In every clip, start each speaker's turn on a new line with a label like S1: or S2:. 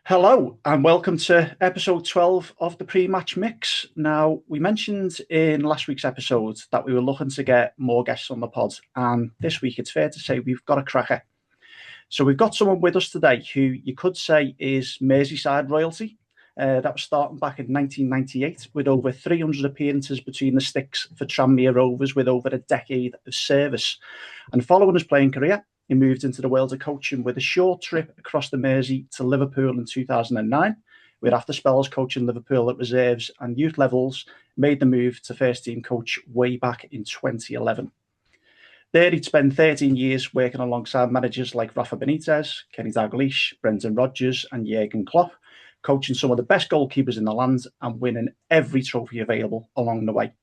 S1: Hello and welcome to episode 12 of the pre-match mix. Now, we mentioned in last week's episode that we were looking to get more guests on the pod, and this week it's fair to say we've got a cracker. So we've got someone with us today who you could say is Merseyside royalty. That was starting back in 1998 with over 300 appearances between the sticks for Tranmere Rovers with over a decade of service. And following his playing career, he moved into the world of coaching with a short trip across the Mersey to Liverpool in 2009, where after spells coaching Liverpool at reserves and youth levels, made the move to first team coach way back in 2011. There he'd spent 13 years working alongside managers like Rafa Benitez, Kenny Dalglish, Brendan Rodgers and Jurgen Klopp, coaching some of the best goalkeepers in the land and winning every trophy available along the way.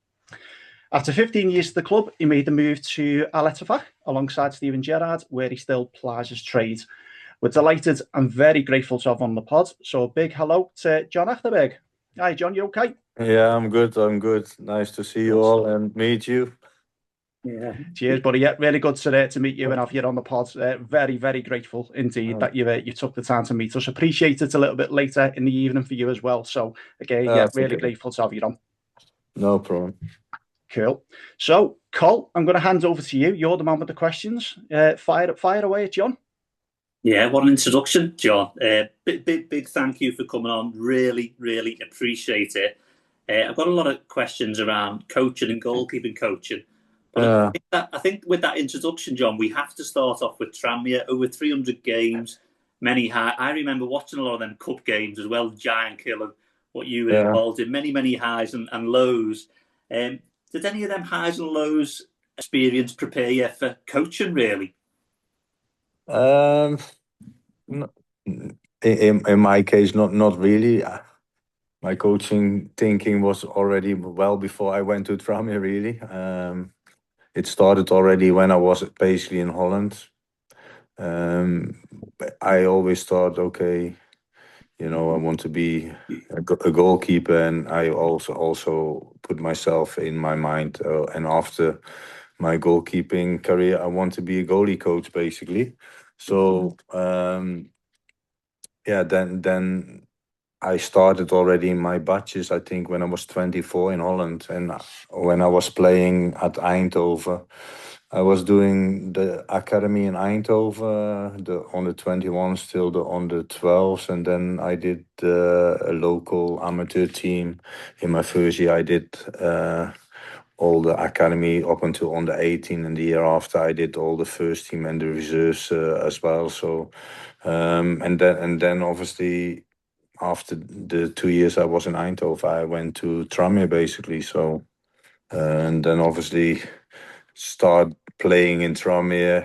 S1: After 15 years at the club, he made the move to Al Ettifaq alongside Steven Gerrard, where he still plies his trade. We're delighted and very grateful to have on the pod. So a big hello to John Achterberg. Hi, John, you okay?
S2: Yeah, I'm good. Nice to see you all and meet you.
S1: Yeah, cheers, buddy. Yeah, really good to meet you and have you on the pod. Very, very grateful indeed that you took the time to meet us. Appreciate it a little bit later in the evening for you as well. So again, really grateful to have you on.
S2: No problem.
S1: Cool. So, Col, I'm going to hand over to you. You're the man with the questions. Fire away, John.
S3: Yeah, what an introduction, John. Big thank you for coming on. Really, really appreciate it. I've got a lot of questions around coaching and goalkeeping coaching. But I think with that introduction, John, we have to start off with Tranmere. Over 300 games, many high. I remember watching a lot of them cup games as well, Giant Kill and what you were involved in. Many highs and lows. Did any of them highs and lows experience prepare you for coaching, really?
S2: In my case, not really. My coaching thinking was already well before I went to Tranmere, really. It started already when I was basically in Holland. I always thought, okay, I want to be a goalkeeper, and I also put myself in my mind. And after my goalkeeping career, I want to be a goalie coach, basically. So then I started already in my batches, I think, when I was 24 in Holland. And when I was playing at Eindhoven, I was doing the academy in Eindhoven, the under 21s till the under 12s. And then I did a local amateur team. In my first year, I did all the academy up until under 18. And the year after, I did all the first team and the reserves as well. So, and then obviously, after the 2 years I was in Eindhoven, I went to Tranmere, basically. So, and then obviously start playing in Tranmere,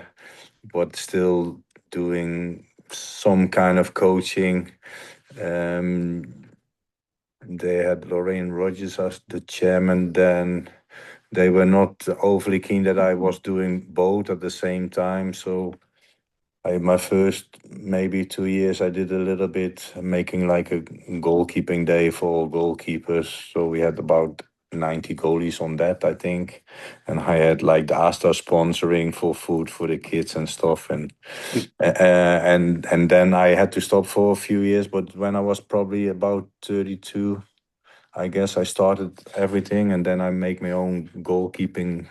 S2: but still doing some kind of coaching. They had Lorraine Rodgers as the chairman then. They were not overly keen that I was doing both at the same time. So my first maybe 2 years, I did a little bit making like a goalkeeping day for all goalkeepers. So we had about 90 goalies on that, I think. And I had like the Astor sponsoring for food for the kids and stuff. And then I had to stop for a few years. But when I was probably about 32, I guess I started everything, and then I make my own goalkeeping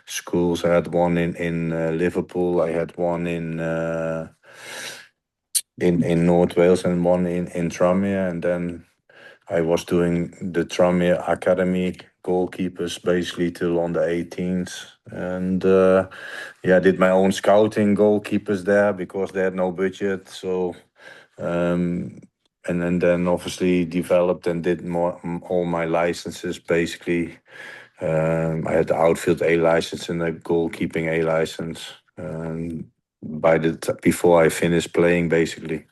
S2: schools. I had one in Liverpool. I had one in North Wales and one in Tranmere, and then I was doing the Tranmere Academy goalkeepers basically till on the 18th, and I did my own scouting goalkeepers there because they had no budget. So. And then obviously developed and did all my licenses basically. I had the outfield A license and the goalkeeping A license before I finished playing, basically.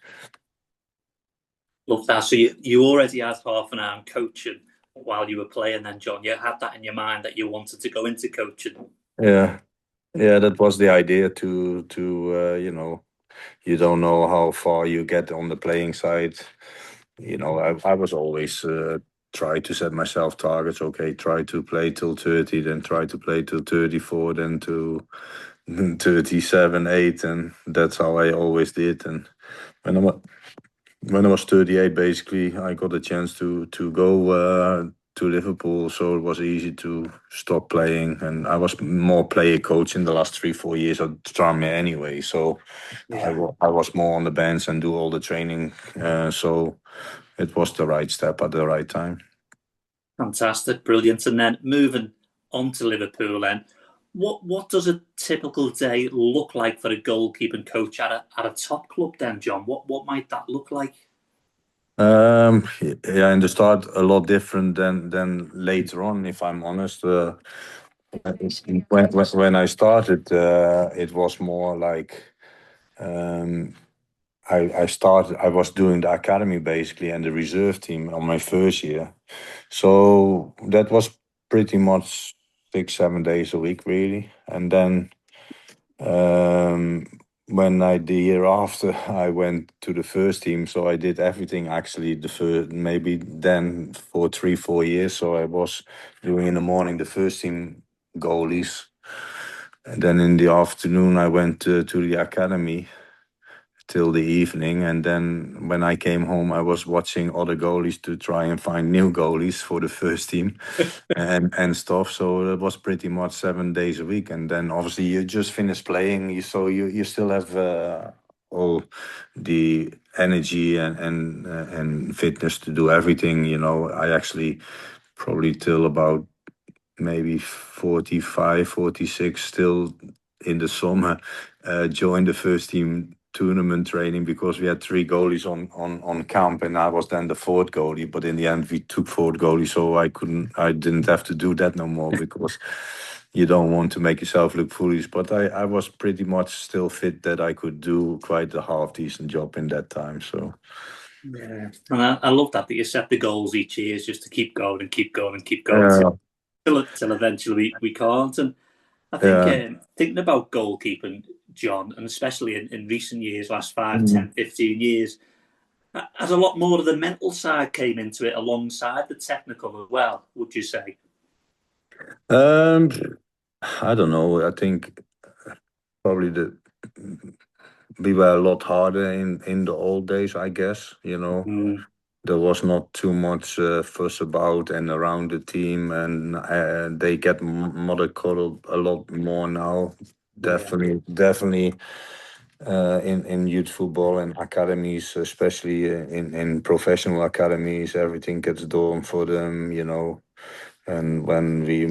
S3: Love that. So you already had half an hour coaching while you were playing then, John. You had that in your mind that you wanted to go into coaching.
S2: Yeah, that was the idea to you don't know how far you get on the playing side. I was always try to set myself targets. Okay, try to play till 30, then try to play till 34, then to 37, 8, and that's how I always did. And when I was 38, basically, I got a chance to go to Liverpool, so it was easy to stop playing. And I was more player coach in the last 3-4 years at Tranmere anyway, so I was more on the bench and do all the training. So it was the right step at the right time.
S3: Fantastic, brilliant. And then moving on to Liverpool, then what does a typical day look like for a goalkeeping coach at a top club? Then, John, what might that look like?
S2: Yeah, in the start, a lot different than later on. If I'm honest, when I started, it was more like. I was doing the academy basically and the reserve team on my first year. So that was pretty much 6-7 days a week really. And then when the year after I went to the first team, so I did everything actually the first, maybe then for 3-4 years. So I was doing in the morning the first team goalies. And then in the afternoon I went to the academy till the evening, and then when I came home I was watching other goalies to try and find new goalies for the first team and stuff. So it was pretty much 7 days a week, and then obviously you just finished playing, so you still have all the energy and fitness to do everything. I actually probably till about maybe 45, 46 still in the summer joined the first team tournament training because we had 3 goalies on camp, and I was then the 4th goalie. But in the end we took 4th goalie, so I didn't have to do that no more because you don't want to make yourself look foolish. But I was pretty much still fit that I could do quite a half decent job in that time. So
S3: yeah, and I love that you set the goals each year just to keep going and keep going and keep going till eventually we can't. And I think thinking about goalkeeping, John, and especially in recent years, last 5, 10, 15 years, as a lot more of the mental side came into it alongside the technical as well, would you say?
S2: I don't know. I think probably we were a lot harder in the old days, I guess. There was not too much fuss about and around the team, and they get mollycoddled a lot more now. Definitely in youth football and academies, especially in professional academies, everything gets done for them. And when we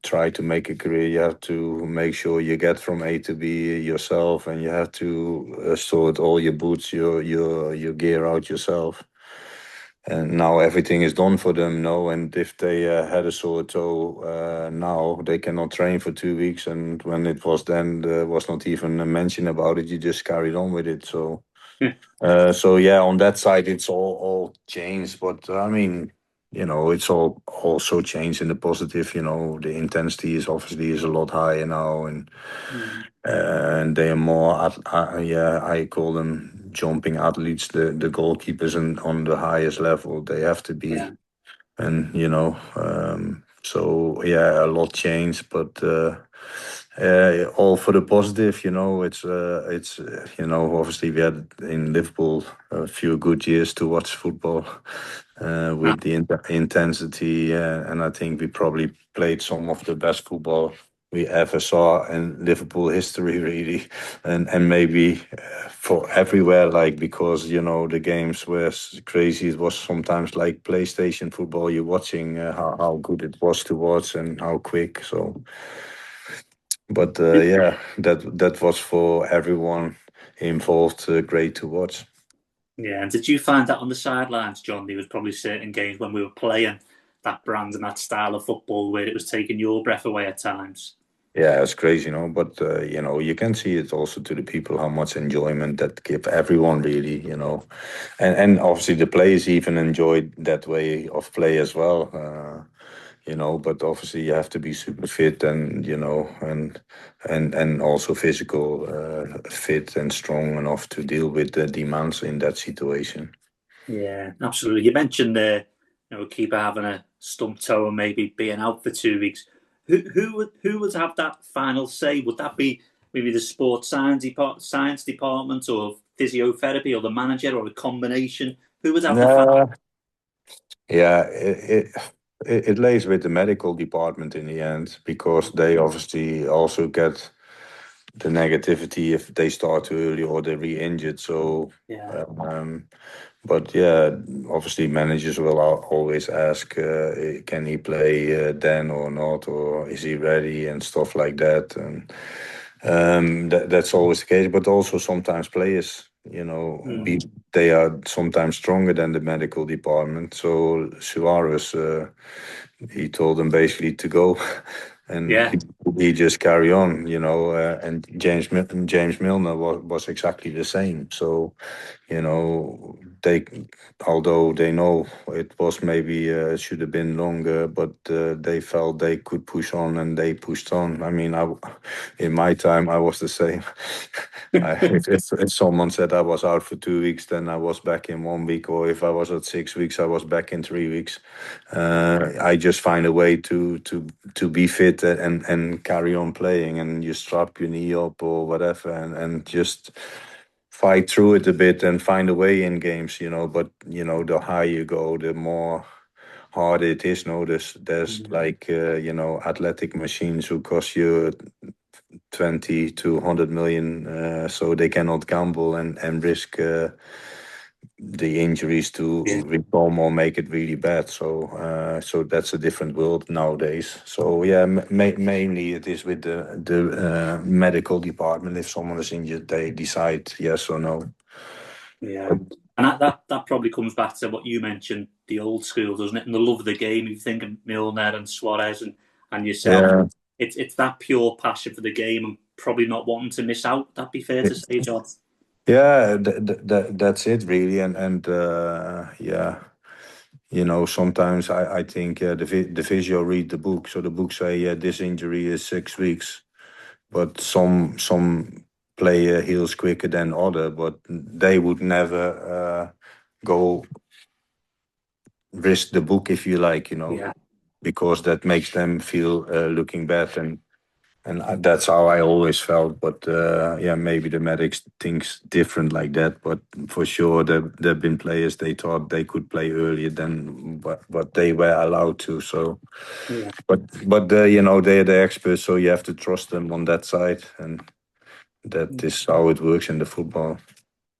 S2: try to make a career, you have to make sure you get from A to B yourself, and you have to sort all your boots, your gear out yourself. And now everything is done for them, no. And if they had a sore toe, now they cannot train for 2 weeks. And when it was then, there was not even a mention about it. You just carried on with it. So, so yeah, on that side, it's all changed. But I mean, it's all also changed in the positive. The intensity is obviously a lot higher now, and they are more, I call them jumping athletes, the goalkeepers, and on the highest level they have to be. And so yeah, a lot changed, but all for the positive. It's obviously we had in Liverpool a few good years to watch football with the intensity, and I think we probably played some of the best football we ever saw in Liverpool history, really, and maybe for everywhere, like, because the games were crazy. It was sometimes like PlayStation football. You're watching how good it was to watch and how quick. So, but yeah, that was for everyone involved great to watch.
S3: Yeah, and did you find that on the sidelines, John? There was probably certain games when we were playing that brand and that style of football where it was taking your breath away at times.
S2: Yeah, it's crazy, but you can see it also to the people how much enjoyment that give everyone, really, and obviously the players even enjoyed that way of play as well, but obviously you have to be super fit and and also physical fit and strong enough to deal with the demands in that situation.
S3: Yeah, absolutely. You mentioned a keeper having a stumped toe and maybe being out for 2 weeks. Who would have that final say? Would that be maybe the sports science department, or physiotherapy or the manager or a combination? Who would have the
S2: Yeah, it lays with the medical department in the end, because they obviously also get the negativity if they start too early or they're re-injured. So,
S3: Yeah.
S2: but yeah, obviously managers will always ask, can he play then or not, or is he ready and stuff like that. And that's always the case. But also sometimes players, they are sometimes stronger than the medical department. So Suarez, he told them basically to go, and
S3: Yeah.
S2: he just carry on, and James Milner was exactly the same. So, they, although they know it was maybe should have been longer, but they felt they could push on, and they pushed on. I mean, in my time, I was the same. If someone said I was out for 2 weeks, then I was back in 1 week, or if I was at 6 weeks, I was back in 3 weeks. I just find a way to be fit and carry on playing, and you strap your knee up or whatever, and just fight through it a bit and find a way in games, but the higher you go, the more hard it is. There's like athletic machines who cost you 20 to 100 million, so they cannot gamble and risk the injuries to reform or make it really bad. So that's a different world nowadays. So yeah, mainly it is with the medical department. If someone is injured, they decide yes or no.
S3: Yeah, and that probably comes back to what you mentioned, the old school, doesn't it? And the love of the game. You think of Milner and Suarez and yourself. Yeah. It's that pure passion for the game and probably not wanting to miss out. That'd be fair to say, John.
S2: Yeah, that's it really, and yeah, sometimes I think the physio read the book, so the book say this injury is 6 weeks, but some player heals quicker than other, but they would never go risk the book, if you like, because that makes them feel looking bad, and that's how I always felt. But yeah, maybe the medics thinks different like that. But for sure, there've been players they thought they could play earlier than what they were allowed to. So,
S3: yeah.
S2: But they're the experts, so you have to trust them on that side, and that is how it works in the football.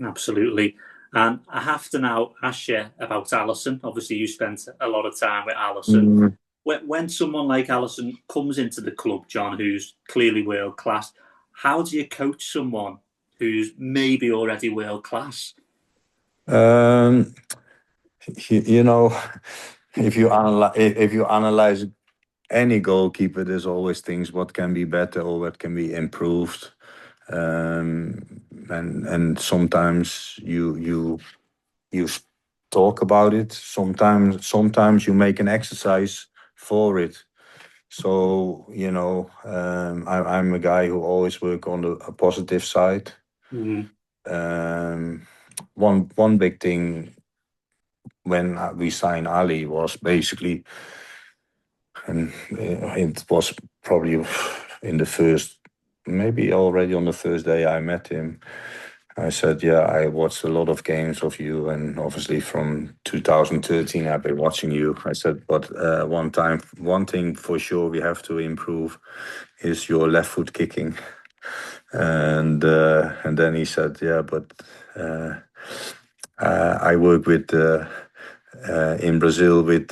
S3: Absolutely. And I have to now ask you about Alisson. Obviously, you spent a lot of time with Alisson. When someone like Alisson comes into the club, John, who's clearly world class, how do you coach someone who's maybe already world class?
S2: If you analyze any goalkeeper, there's always things what can be better or what can be improved, and sometimes you talk about it. Sometimes you make an exercise for it. So I'm a guy who always work on a positive side. One big thing when we signed Ali was basically, and it was probably in the first, maybe already on the first day I met him, I said, yeah, I watched a lot of games of you, and obviously from 2013 I've been watching you. I said, but one thing for sure we have to improve is your left foot kicking. And then he said, yeah, but I work with in Brazil with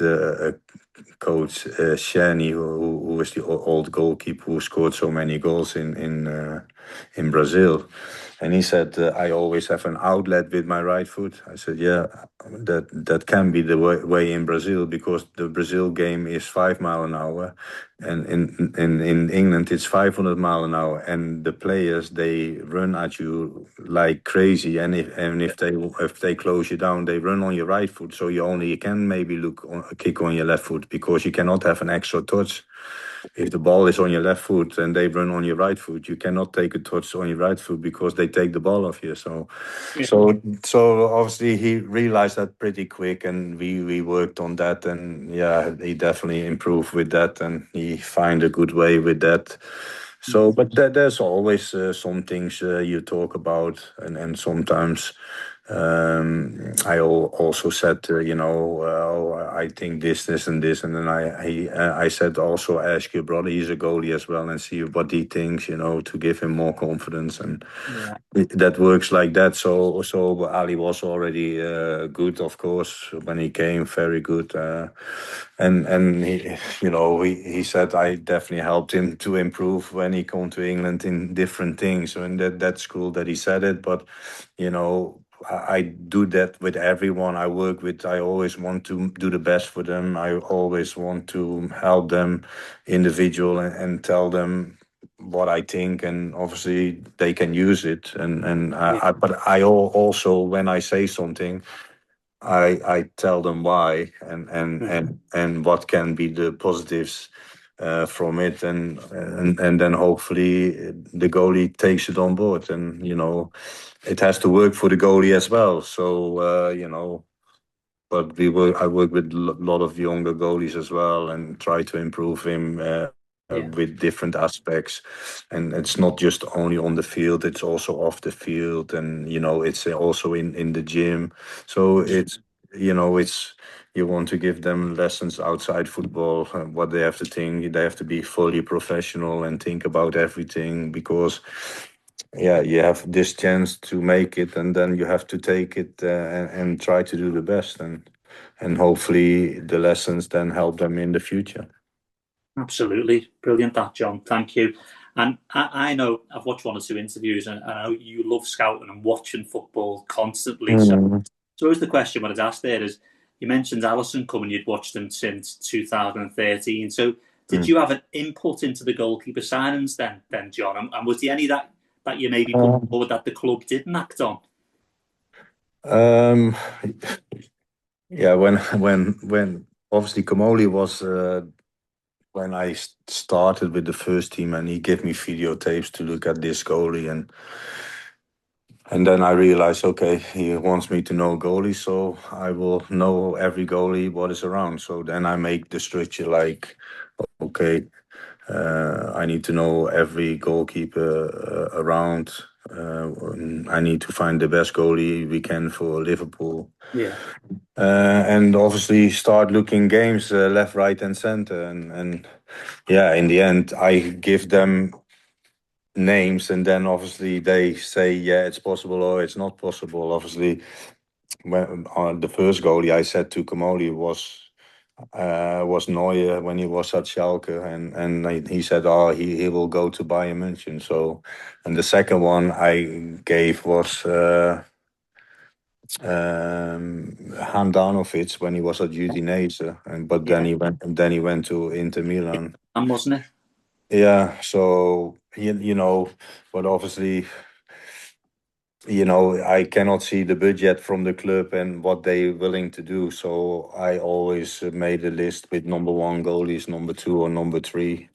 S2: coach Shani, who was the old goalkeeper who scored so many goals in Brazil. And he said, I always have an outlet with my right foot. I said, yeah, that can be the way in Brazil, because the Brazil game is 5 miles an hour. And in England, it's 500 miles an hour. And the players, they run at you like crazy. And if they close you down, they run on your right foot. So you can maybe kick on your left foot, because you cannot have an extra touch. If the ball is on your left foot and they run on your right foot, you cannot take a touch on your right foot, because they take the ball off you. So obviously he realized that pretty quick, and we worked on that, and yeah, he definitely improved with that, and he find a good way with that. So, but there's always some things you talk about, and sometimes also said, I think this, and this, and then I said also ask your brother, he's a goalie as well, and see what he thinks, to give him more confidence, and that works like that. So Ali was already good, of course, when he came, very good, and he said I definitely helped him to improve when he came to England in different things, and that's cool that he said it, but I do that with everyone I work with. I always want to do the best for them. I always want to help them individual, and tell them what I think, and obviously they can use it. But I also, when I say something, I tell them why, and what can be the positives from it, and then hopefully the goalie takes it on board, and it has to work for the goalie as well. So but I work with a lot of younger goalies as well, and try to improve him with different aspects. And it's not just only on the field; it's also off the field, and it's also in the gym. So it's you want to give them lessons outside football, what they have to think. They have to be fully professional and think about everything, because you have this chance to make it, and then you have to take it, and try to do the best, and hopefully the lessons then help them in the future.
S3: Absolutely. Brilliant that, John. Thank you. And I know I've watched one or two interviews, and I know you love scouting and watching football constantly. So here's the question when it's asked there is, you mentioned Alisson coming, you'd watched him since 2013. So did you have an input into the goalkeeper signings then, John? And was there any that you maybe put forward that the club didn't act on?
S2: Yeah, when obviously Kamoli was when I started with the first team, and he gave me videotapes to look at this goalie, and then I realized, okay, he wants me to know goalies, so I will know every goalie what is around. So then I make the structure like, okay, I need to know every goalkeeper around. I need to find the best goalie we can for Liverpool.
S3: Yeah.
S2: And obviously start looking games left, right, and center. And in the end, I give them names, and then obviously they say, yeah, it's possible or it's not possible. Obviously, when the first goalie I said to Kamoli was Neuer when he was at Schalke, and he said, oh, he will go to Bayern München. So, and the second one I gave was Handanovic when he was at Udinese, but then he went to Inter Milan.
S3: Wasn't it?
S2: Yeah, so but obviously, I cannot see the budget from the club and what they're willing to do. So I always made a list with number one goalies, number two, or number three.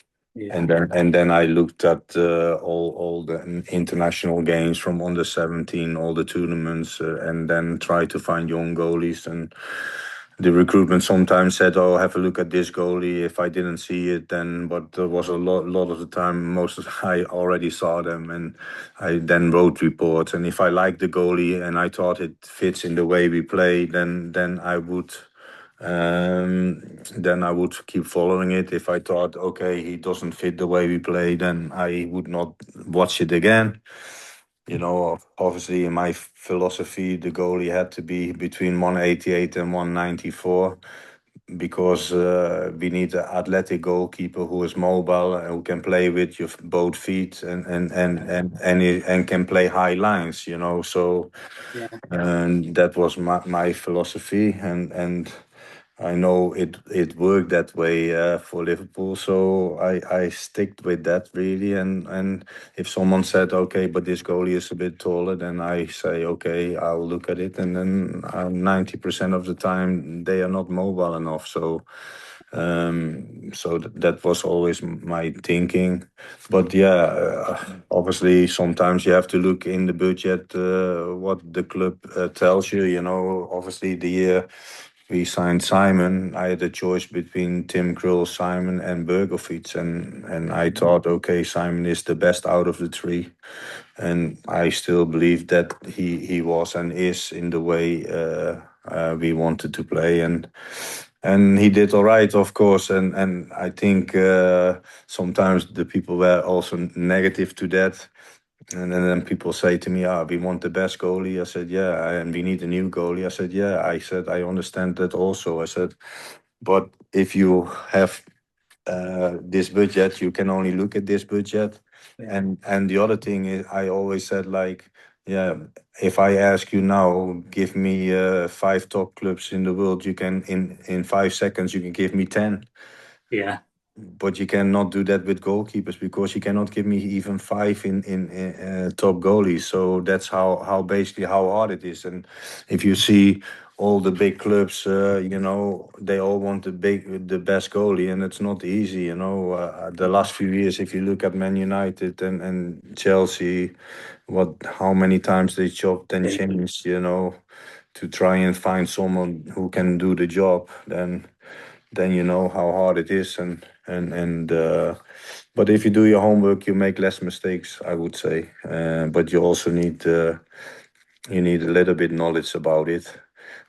S2: And then I looked at all the international games from under 17, all the tournaments, and then tried to find young goalies. And the recruitment sometimes said, "Oh, have a look at this goalie." If I didn't see it, then but there was a lot of the time, I already saw them, and I then wrote reports. And if I liked the goalie and I thought it fits in the way we play, then I would. Then I would keep following it. If I thought, okay, he doesn't fit the way we play, then I would not watch it again. Obviously in my philosophy, the goalie had to be between 188 and 194, because we need an athletic goalkeeper who is mobile and who can play with your both feet, and can play high lines. So and that was my philosophy, and I know it worked that way for Liverpool, so I stick with that really. And if someone said, okay, but this goalie is a bit taller, then I say, okay, I'll look at it. And then 90% of the time they are not mobile enough. So that was always my thinking. But obviously sometimes you have to look in the budget what the club tells you. Obviously the year we signed Simon, I had a choice between Tim Krul, Simon, and Bergovic, and I thought, okay, Simon is the best out of the three, and I still believe that he was and is in the way we wanted to play, and he did all right, of course, and I think sometimes the people were also negative to that. And then people say to me, we want the best goalie. I said, yeah, and we need a new goalie. I said, yeah. I said, I understand that also. I said, but if you have this budget, you can only look at this budget.
S3: Yeah.
S2: And the other thing is, I always said, like, yeah, if I ask you now, give me 5 top clubs in the world, you can in 5 seconds you can give me 10.
S3: Yeah.
S2: But you cannot do that with goalkeepers, because you cannot give me even 5 in top goalies. So that's how basically how hard it is. And if you see all the big clubs, they all want the best goalie, and it's not easy. The last few years, if you look at Man United and Chelsea, how many times they chopped and changed, to try and find someone who can do the job, then you know how hard it is, but if you do your homework, you make less mistakes, I would say. But you also need you need a little bit knowledge about it,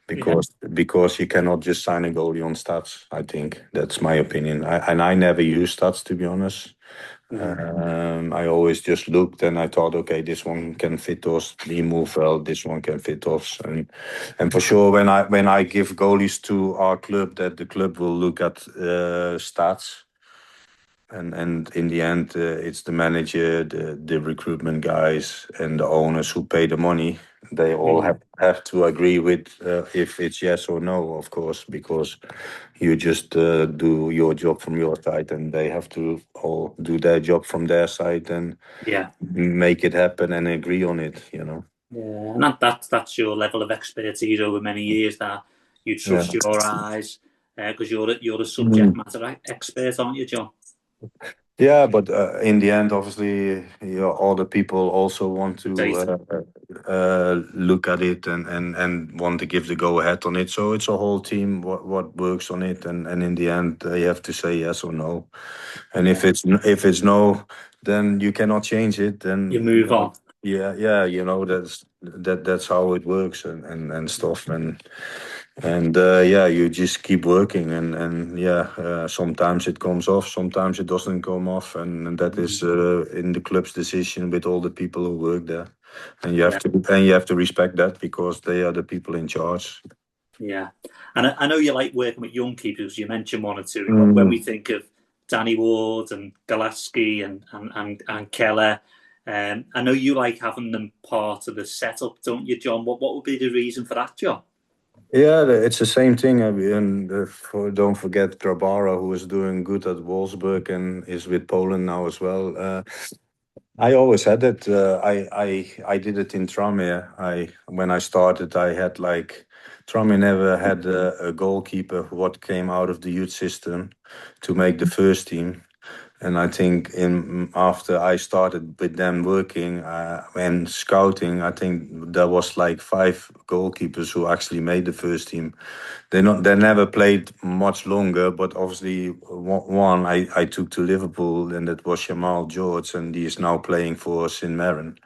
S2: because you cannot just sign a goalie on stats. I think that's my opinion. I never use stats, to be honest. I always just looked and I thought, okay, this one can fit us. He move well. This one can fit us, and for sure, when I give goalies to our club, that the club will look at stats, and in the end, it's the manager, the recruitment guys, and the owners who pay the money. They all have to agree with if it's yes or no, of course, because you just do your job from your side, and they have to all do their job from their side and make it happen and agree on it.
S3: Yeah, and that's your level of expertise over many years. That you trust your eyes, because you're a subject matter expert, aren't you, John?
S2: Yeah, but in the end, obviously, all the people also want to look at it and want to give the go ahead on it. So it's a whole team what works on it, and in the end, you have to say yes or no. And if it's no, then you cannot change it. Then
S3: you move on.
S2: Yeah, that's how it works, and stuff, and you just keep working, and sometimes it comes off, sometimes it doesn't come off, and that is in the club's decision with all the people who work there, and you have to respect that, because they are the people in charge.
S3: Yeah, and I know you like working with young keepers. You mentioned one or two. When we think of Danny Ward and Gillespie and Keller, I know you like having them part of the setup, don't you, John? What would be the reason for that, John?
S2: Yeah, it's the same thing. And don't forget Grabara, who is doing good at Wolfsburg and is with Poland now as well. I always had it. I did it in Tranmere. When I started, I had Tranmere never had a goalkeeper what came out of the youth system to make the first team. And I think after I started with them working and scouting, I think there was 5 goalkeepers who actually made the first team. They never played much longer, but obviously one I took to Liverpool, and that was Jamal George, and he is now playing for St Mirren.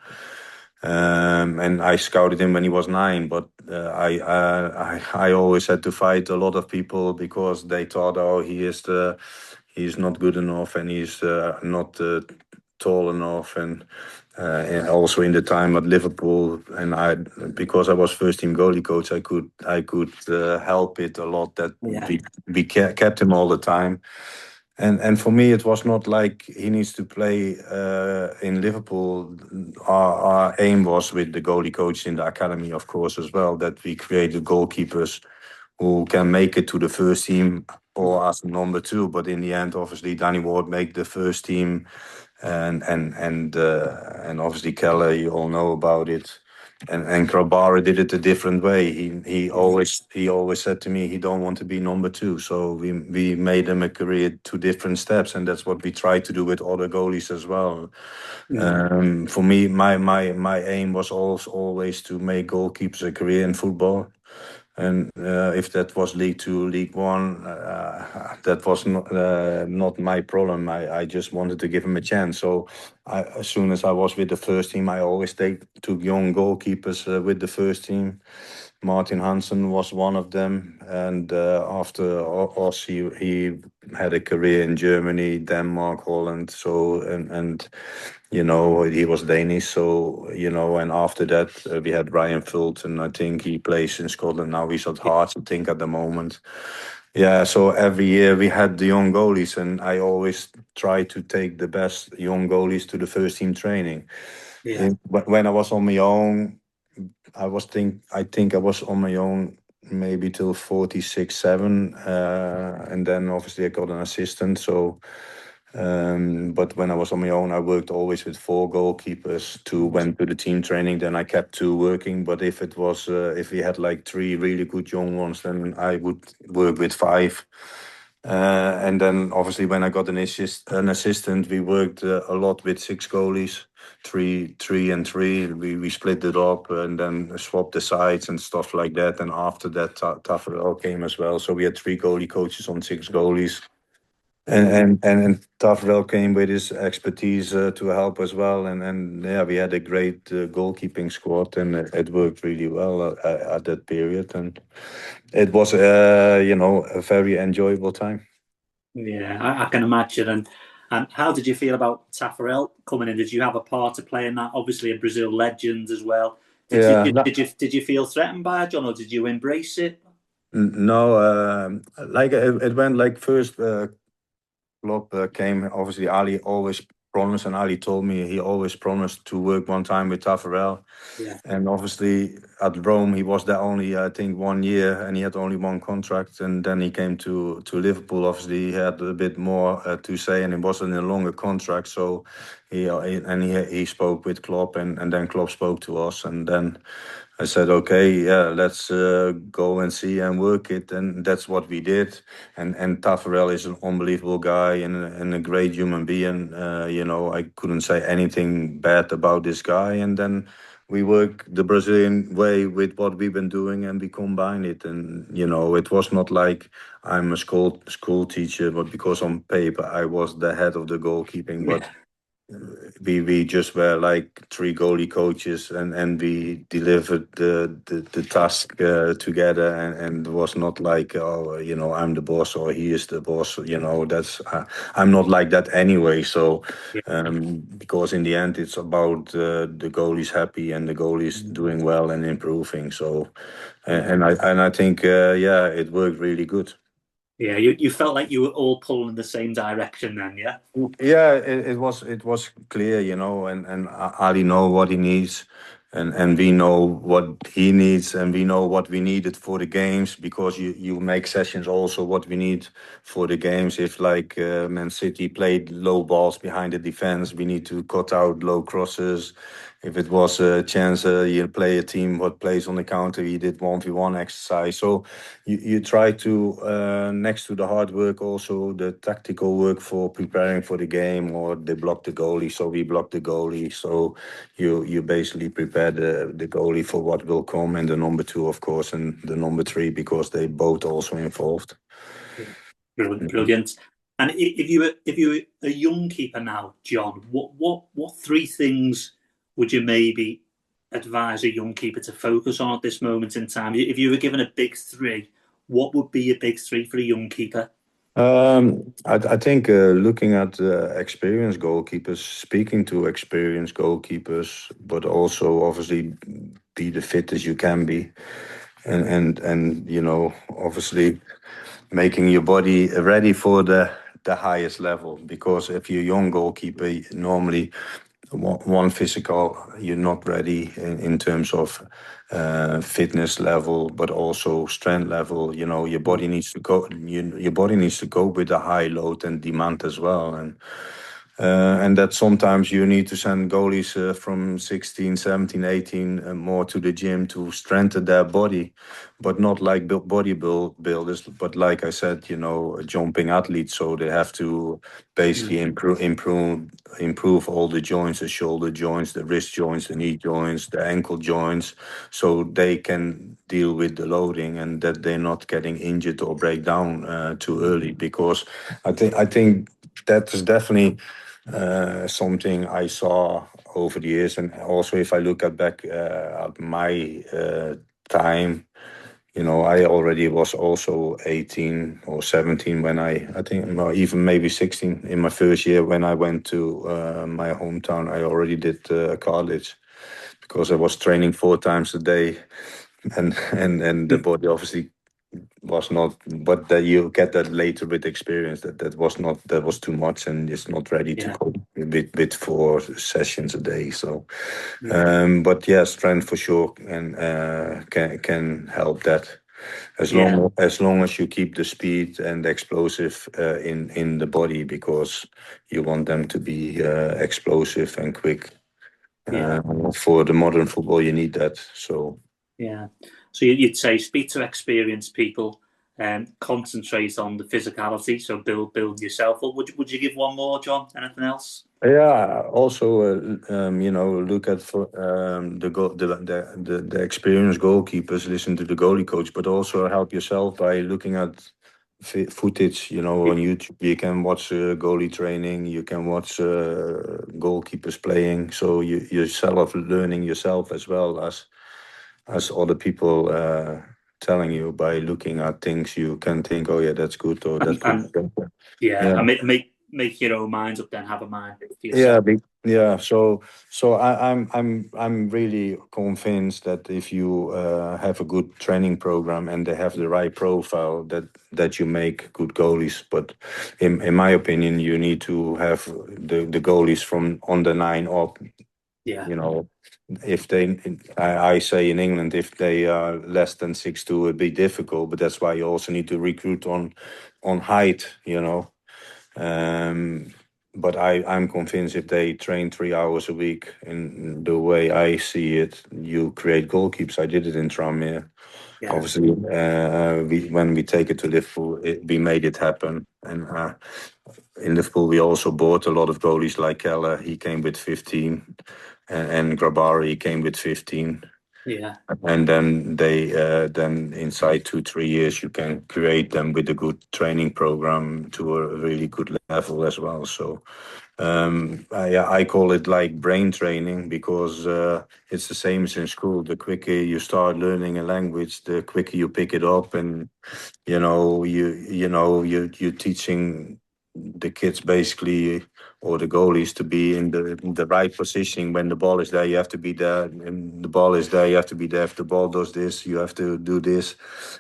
S2: And I scouted him when he was 9, but I always had to fight a lot of people, because they thought, oh, he's not good enough, and he's not tall enough, and also in the time at Liverpool, and because I was first team goalie coach, I could help it a lot that we kept him all the time. And for me, it was not like he needs to play in Liverpool. Our aim was, with the goalie coach in the academy, of course, as well, that we created goalkeepers who can make it to the first team or as number 2. But in the end, obviously, Danny Ward made the first team, and obviously Keller, you all know about it. And Grabara did it a different way. He always said to me he don't want to be number 2. So we made him a career 2 different steps, and that's what we try to do with other goalies as well. For me, my aim was always to make goalkeepers a career in football. And if that was League Two, League One, that was not my problem. I just wanted to give him a chance. So as soon as I was with the first team, I always took young goalkeepers with the first team. Martin Hansen was one of them, and after us, he had a career in Germany, Denmark, Holland. So and he was Danish. So and after that we had Ryan Fulton. I think he plays in Scotland now. He's at Hearts, I think, at the moment. Yeah. So every year we had the young goalies, and I always try to take the best young goalies to the first team training.
S3: Yeah.
S2: When I was on my own, I think I was on my own maybe till 46, 7, and then obviously I got an assistant. So, but when I was on my own, I worked always with 4 goalkeepers. 2 went to the team training, then I kept 2 working. But if it was, if we had like 3 really good young ones, then I would work with 5. And then obviously when I got an assistant, we worked a lot with 6 goalies, 3 and 3. We split it up and then swapped the sides and stuff like that. And after that, Taffarel came as well. So we had 3 goalie coaches on 6 goalies. And Taffarel came with his expertise to help as well. And yeah, we had a great goalkeeping squad, and it worked really well at that period. And it was, a very enjoyable time.
S3: Yeah, I can imagine. And how did you feel about Taffarel coming in? Did you have a part to play in that? Obviously, a Brazil legend as well. Did you feel threatened by it, John, or did you embrace it?
S2: No, like it went like first. Klopp came. Obviously, Ali always promised, and Ali told me he always promised to work one time with Taffarel.
S3: Yeah.
S2: And obviously at Rome, he was there only, I think, 1 year, and he had only 1 contract. And then he came to Liverpool. Obviously, he had a bit more to say, and it wasn't a longer contract. So he spoke with Klopp, and then Klopp spoke to us, and then I said, okay, yeah, let's go and see and work it. And that's what we did. And Taffarel is an unbelievable guy and a great human being. I couldn't say anything bad about this guy. And then we work the Brazilian way with what we've been doing, and we combine it. And, it was not like I'm a school teacher, but because on paper I was the head of the goalkeeping. But we just were like 3 goalie coaches, and we delivered the task together, and it was not like, I'm the boss or he is the boss. That's I'm not like that anyway. So because in the end it's about the goalies happy and the goalies doing well and improving. So and I think it worked really good.
S3: Yeah, you felt like you were all pulling in the same direction then, yeah?
S2: Yeah, it was clear, and Ali know what he needs, and we know what he needs, and we know what we needed for the games, because you make sessions also what we need for the games. If like Man City played low balls behind the defense, we need to cut out low crosses. If it was a chance, you play a team what plays on the counter, you did 1v1 exercise. So you try to, next to the hard work, also the tactical work for preparing for the game, or they block the goalie, so we block the goalie. So you basically prepare the goalie for what will come, and the number 2, of course, and the number 3, because they both also involved.
S3: Brilliant. And if you were a young keeper now, John, what 3 things would you maybe advise a young keeper to focus on at this moment in time? If you were given a big 3, what would be your big 3 for a young keeper?
S2: I think looking at experienced goalkeepers, speaking to experienced goalkeepers, but also obviously be the fittest you can be, and obviously making your body ready for the highest level. Because if you're a young goalkeeper, normally one physical, you're not ready in terms of fitness level, but also strength level. Your body needs to go. Your body needs to go with a high load and demand as well. And And that sometimes you need to send goalies from 16, 17, 18 more to the gym to strengthen their body, but not like bodybuilders, but like I said, jumping athletes. So they have to basically improve all the joints, the shoulder joints, the wrist joints, the knee joints, the ankle joints, so they can deal with the loading and that they're not getting injured or break down too early. Because I think that is definitely something I saw over the years. And also, if I look back at my time, I already was also 18 or 17 when I think, well, even maybe 16 in my first year when I went to my hometown. I already did college because I was training 4 times a day, and the body obviously was not, but that you get that later with experience, that was too much and it's not ready to cope with 4 sessions a day. So but yeah, strength for sure, and can help that as long as you keep the speed and explosive in the body, because you want them to be explosive and quick. For the modern football you need that. So
S3: you'd say speak to experienced people and concentrate on the physicality, so build yourself up. Would you give one more, John? Anything else?
S2: yeah, also look at for the experienced goalkeepers, listen to the goalie coach, but also help yourself by looking at footage, on YouTube. You can watch goalie training, you can watch goalkeepers playing, so yourself learning yourself as well as other people telling you. By looking at things you can think, oh yeah, that's good, or that's good.
S3: And make your own minds up, then have a mind for
S2: Yeah,
S3: yourself.
S2: yeah. So I'm really convinced that if you have a good training program and they have the right profile, that you make good goalies. But in my opinion, you need to have the goalies from under 9 up. If I say in England, if they are less than 6'2", it'd be difficult. But that's why you also need to recruit on height. But I'm convinced if they train 3 hours a week in the way I see it, you create goalkeepers. I did it in Tranmere. Obviously, when we take it to Liverpool, we made it happen. And in Liverpool, we also bought a lot of goalies like Keller. He came with 15, and Grabari came with 15. And then then inside 2-3 years you can create them with a good training program to a really good level as well. So I call it like brain training, because it's the same as in school. The quicker you start learning a language, the quicker you pick it up, and you're teaching the kids basically, or the goalies, to be in the right positioning. When the ball is there, you have to be there, and the ball is there, you have to be there. If the ball does this, you have to do this,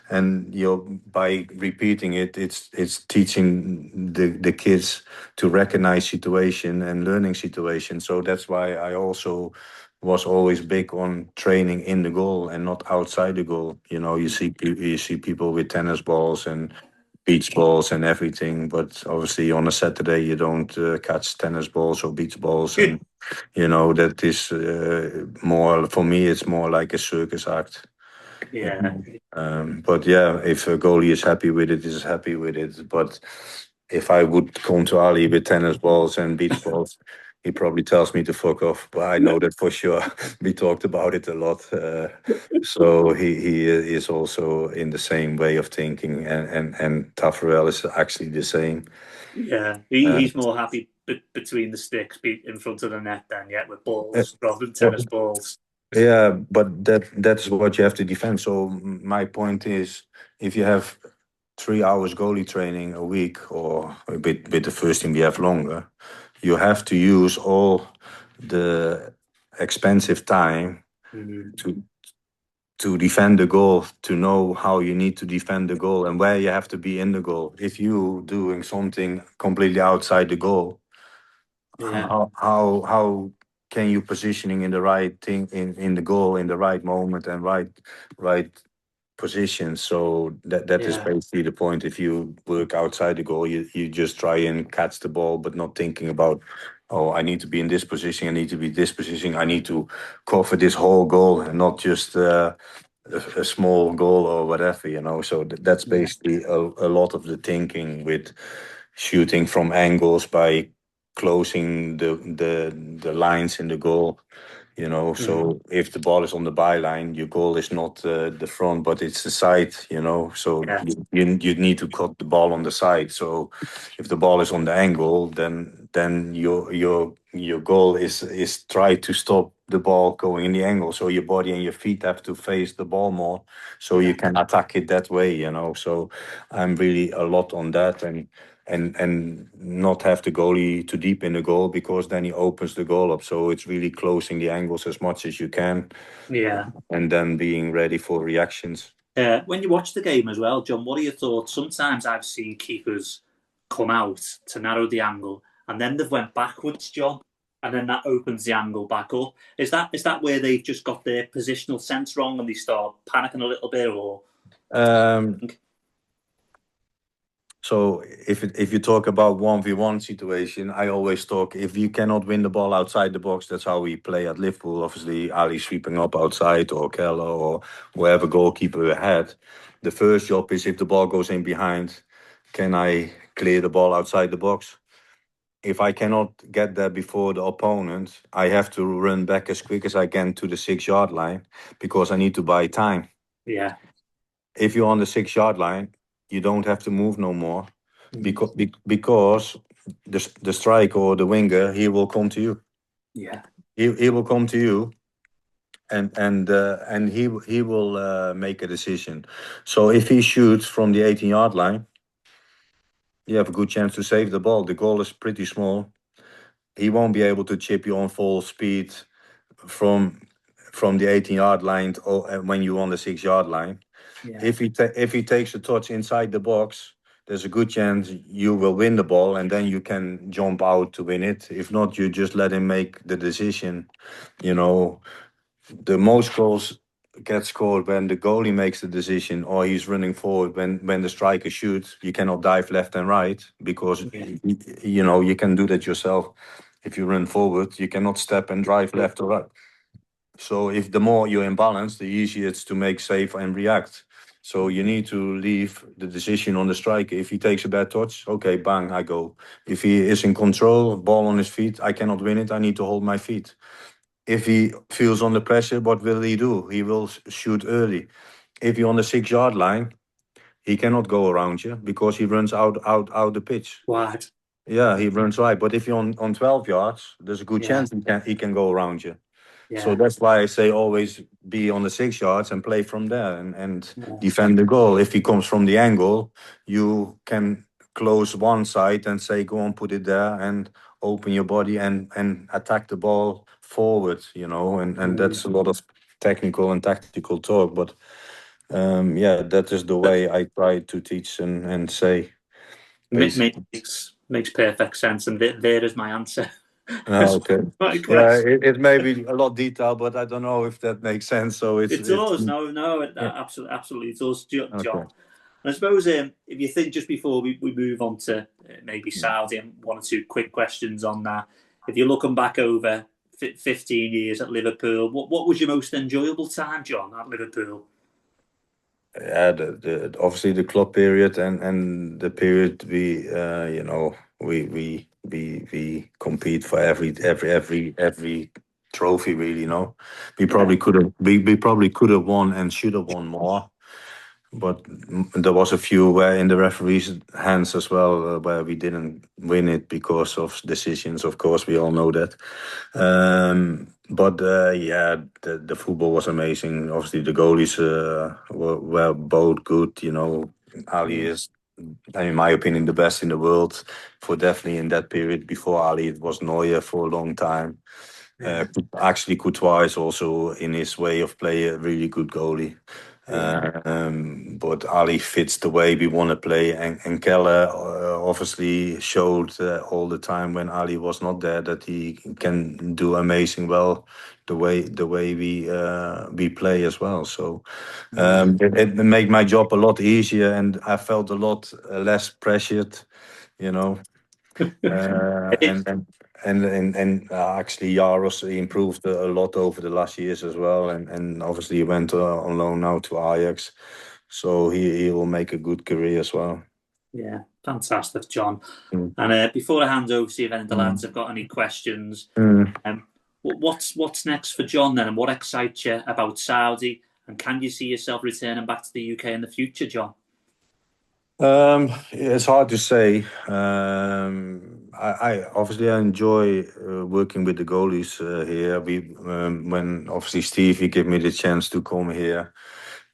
S2: and by repeating it, it's teaching the kids to recognize situation and learning situation. So that's why I also was always big on training in the goal and not outside the goal. You see people with tennis balls and beach balls and everything, but obviously on a Saturday you don't catch tennis balls or beach balls, and that is more, for me it's more like a circus act. But yeah, if a goalie is happy with it, is happy with it. But if I would come to Ali with tennis balls and beach balls, he probably tells me to fuck off. But I know that for sure. We talked about it a lot. So he is also in the same way of thinking, and Taffarel is actually the same.
S3: He's more happy between the sticks, in front of the net, than with balls rather than tennis balls.
S2: Yeah, but that's what you have to defend. So my point is, if you have 3 hours goalie training a week, or with the first team we have longer, you have to use all the expensive time to defend the goal, to know how you need to defend the goal and where you have to be in the goal. If you doing something completely outside the goal, how can you positioning in the right thing in the goal in the right moment and right position. So that is basically the point. If you work outside the goal, you just try and catch the ball, but not thinking about, oh, I need to be in this position, I need to be this position, I need to cover this whole goal and not just a small goal or whatever, you know. So that's basically a lot of the thinking with shooting from angles by closing the lines in the goal. You know, so if the ball is on the byline, your goal is not the front, but it's the side. You know, so you need to cut the ball on the side. So if the ball is on the angle, then your goal is try to stop the ball going in the angle. So your body and your feet have to face the ball more, so you can attack it that way. You know, so I'm really a lot on that and not have the goalie too deep in the goal, because then he opens the goal up. So it's really closing the angles as much as you can.
S3: Yeah.
S2: And then being ready for reactions.
S3: When you watch the game as well, John, what are your thoughts? Sometimes I've seen keepers come out to narrow the angle and then they've went backwards, John, and then that opens the angle back up. Is that where they've just got their positional sense wrong and they start panicking a little bit, or?
S2: So if you talk about 1v1 situation, I always talk, if you cannot win the ball outside the box, that's how we play at Liverpool. Obviously, Ali sweeping up outside, or Keller, or whoever goalkeeper we had. The first job is, if the ball goes in behind, can I clear the ball outside the box? If I cannot get there before the opponent, I have to run back as quick as I can to the 6-yard line, because I need to buy time.
S3: Yeah.
S2: If you're on the 6-yard line, you don't have to move no more, because the striker or the winger, he will come to you.
S3: Yeah.
S2: He will come to you, and he will make a decision. So if he shoots from the 18-yard line, you have a good chance to save the ball. The goal is pretty small. He won't be able to chip you on full speed from the 18-yard line when you're on the 6-yard line.
S3: Yeah.
S2: If he takes a touch inside the box, there's a good chance you will win the ball, and then you can jump out to win it. If not, you just let him make the decision. You know, the most goals get scored when the goalie makes the decision, or he's running forward when the striker shoots. You cannot dive left and right, because you know, you can do that yourself. If you run forward, you cannot step and drive left or right. So if the more you're in balance, the easier it's to make save and react. So you need to leave the decision on the striker. If he takes a bad touch, okay, bang, I go. If he is in control, ball on his feet, I cannot win it, I need to hold my feet. If he feels under pressure, what will he do? He will shoot early. If you're on the 6-yard line, he cannot go around you, because he runs out the pitch.
S3: Wide.
S2: Yeah, he runs right. But if you're on 12 yards, there's a good chance he can go around you.
S3: Yeah.
S2: So that's why I say always be on the 6 yards and play from there and defend the goal. If he comes from the angle, you can close one side and say, go on, put it there, and open your body and attack the ball forward, you know, and that's a lot of technical and tactical talk. But that is the way I try to teach and say.
S3: Makes perfect sense, and there is my answer.
S2: Okay. Yeah, it may be a lot detailed, but I don't know if that makes sense. So it
S3: does. Absolutely, it does, John. Okay. I suppose if you think, just before we move on to maybe Saudi, and 1 or 2 quick questions on that. If you're looking back over 15 years at Liverpool, what was your most enjoyable time, John, at Liverpool?
S2: Yeah, obviously the club period and the period we we compete for every trophy, really. You know, we probably could have won and should have won more, but there was a few where in the referee's hands as well, where we didn't win it because of decisions. Of course, we all know that. But the football was amazing. Obviously, the goalies were both good. You know, Ali is, in my opinion, the best in the world. For definitely in that period. Before Ali, it was Neuer for a long time. Actually, Courtois is also, in his way of play, a really good goalie. But Ali fits the way we want to play, and Keller obviously showed all the time when Ali was not there that he can do amazing well the way we play as well. So it made my job a lot easier, and I felt a lot less pressured, you know. And actually Jaros improved a lot over the last years as well, and obviously he went on loan now to Ajax, so he will make a good career as well.
S3: Yeah, fantastic, John. And before I hand over, see if any of the lads have got any questions. What's next for John then, and what excites you about Saudi? And can you see yourself returning back to the UK in the future, John?
S2: It's hard to say. I obviously enjoy working with the goalies here. When obviously Steve, he gave me the chance to come here,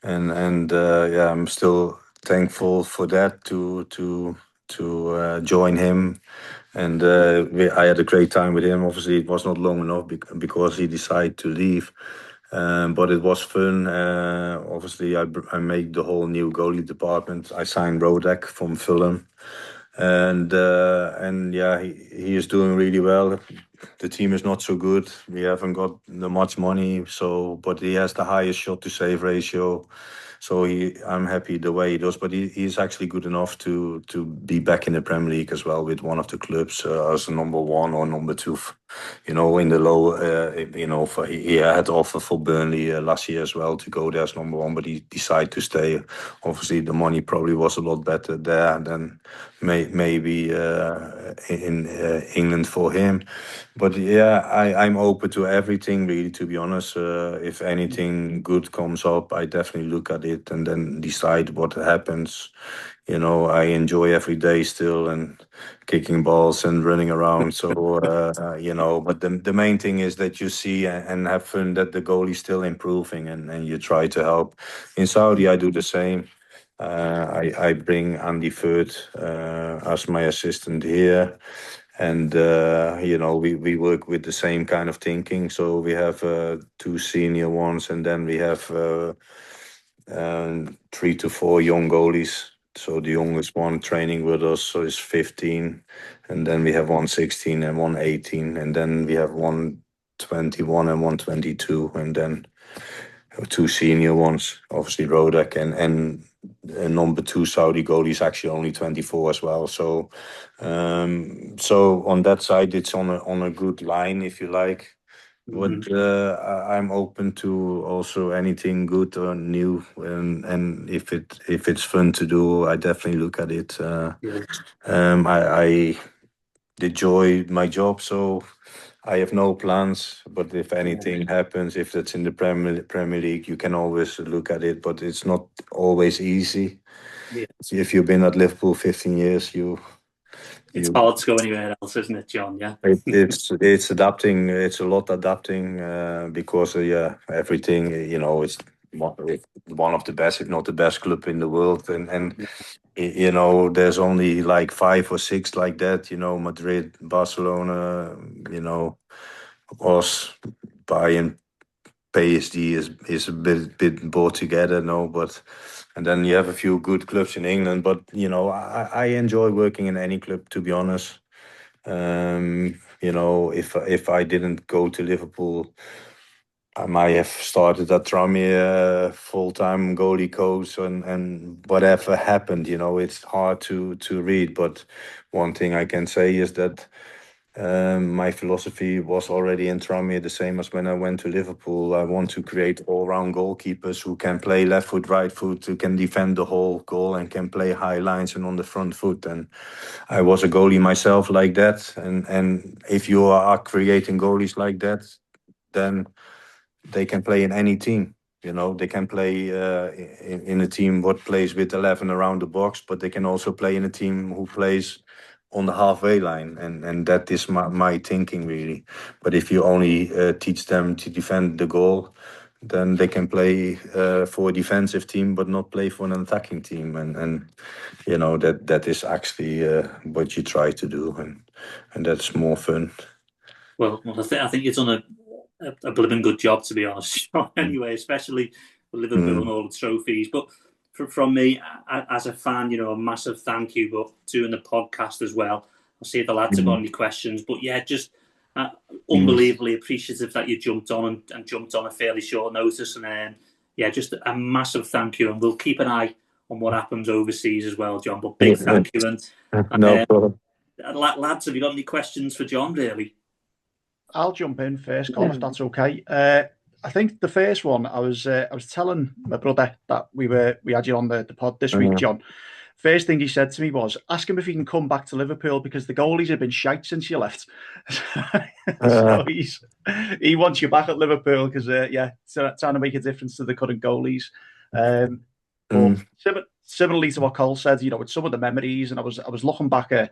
S2: and yeah, I'm still thankful for that to join him. And I had a great time with him. Obviously, it was not long enough because he decided to leave. But it was fun. Obviously, I made the whole new goalie department. I signed Rodek from Fulham, and yeah, he is doing really well. The team is not so good. We haven't got much money, but he has the highest shot to save ratio. So I'm happy the way he does, but he's actually good enough to be back in the Premier League as well with one of the clubs as a number one or number two, in the low. He had offer for Burnley last year as well to go there as number one, but he decided to stay. Obviously, the money probably was a lot better there than maybe in England for him. But yeah, I'm open to everything really, to be honest. If anything good comes up, I definitely look at it and then decide what happens. I enjoy every day still and kicking balls and running around. So, but the main thing is that you see and have fun that the goalie's still improving and you try to help. In Saudi, I do the same. I bring Andy Furt as my assistant here. And we work with the same kind of thinking. So we have 2 senior ones, and then we have 3 to 4 young goalies. So the youngest one training with us is 15, and then we have 116 and 118, and then we have 121 and 122, and then 2 senior ones, obviously Rodek and number 2 Saudi goalie is actually only 24 as well. So on that side, it's on a good line, if you like. But I'm open to also anything good or new, and if it's fun to do, I definitely look at it. I enjoy my job, so I have no plans. But if anything happens, if it's in the Premier League, you can always look at it. But it's not always easy.
S3: Yeah.
S2: If you've been at Liverpool 15 years,
S3: it's hard to go anywhere else, isn't it, John? Yeah.
S2: It's adapting. It's a lot adapting because everything. It's one of the best, if not the best club in the world, and there's only like 5 or 6 like that. Madrid, Barcelona. Us, Bayern, PSG is a bit both together, no, but. And then you have a few good clubs in England, but I enjoy working in any club, to be honest. If I didn't go to Liverpool, I might have started at Tranmere full-time goalie coach, and whatever happened, it's hard to read. But one thing I can say is that my philosophy was already in Tranmere the same as when I went to Liverpool. I want to create all-round goalkeepers who can play left foot, right foot, who can defend the whole goal and can play high lines and on the front foot. And I was a goalie myself like that. And if you are creating goalies like that, then they can play in any team. They can play in a team what plays with 11 around the box, but they can also play in a team who plays on the halfway line, and that is my thinking really. But if you only teach them to defend the goal, then they can play for a defensive team but not play for an attacking team, and that is actually what you try to do, and that's more fun.
S3: Well, I think you've done a blooming good job, to be honest. Anyway, especially Liverpool and all the trophies. But from me, as a fan, a massive thank you. But doing the podcast as well, I'll see if the lads have got any questions. But yeah, just unbelievably appreciative that you jumped on and jumped on a fairly short notice. And yeah, just a massive thank you. And we'll keep an eye on what happens overseas as well, John. But big thank you. And
S2: no problem.
S3: Lads, have you got any questions for John, really?
S1: I'll jump in first, Colin, if that's okay. I think the first one, I was telling my brother that we had you on the pod this week, John. First thing he said to me was, ask him if he can come back to Liverpool because the goalies have been shite since you left. So he wants you back at Liverpool because, trying to make a difference to the current goalies. But similarly to what Cole said, with some of the memories, and I was looking back at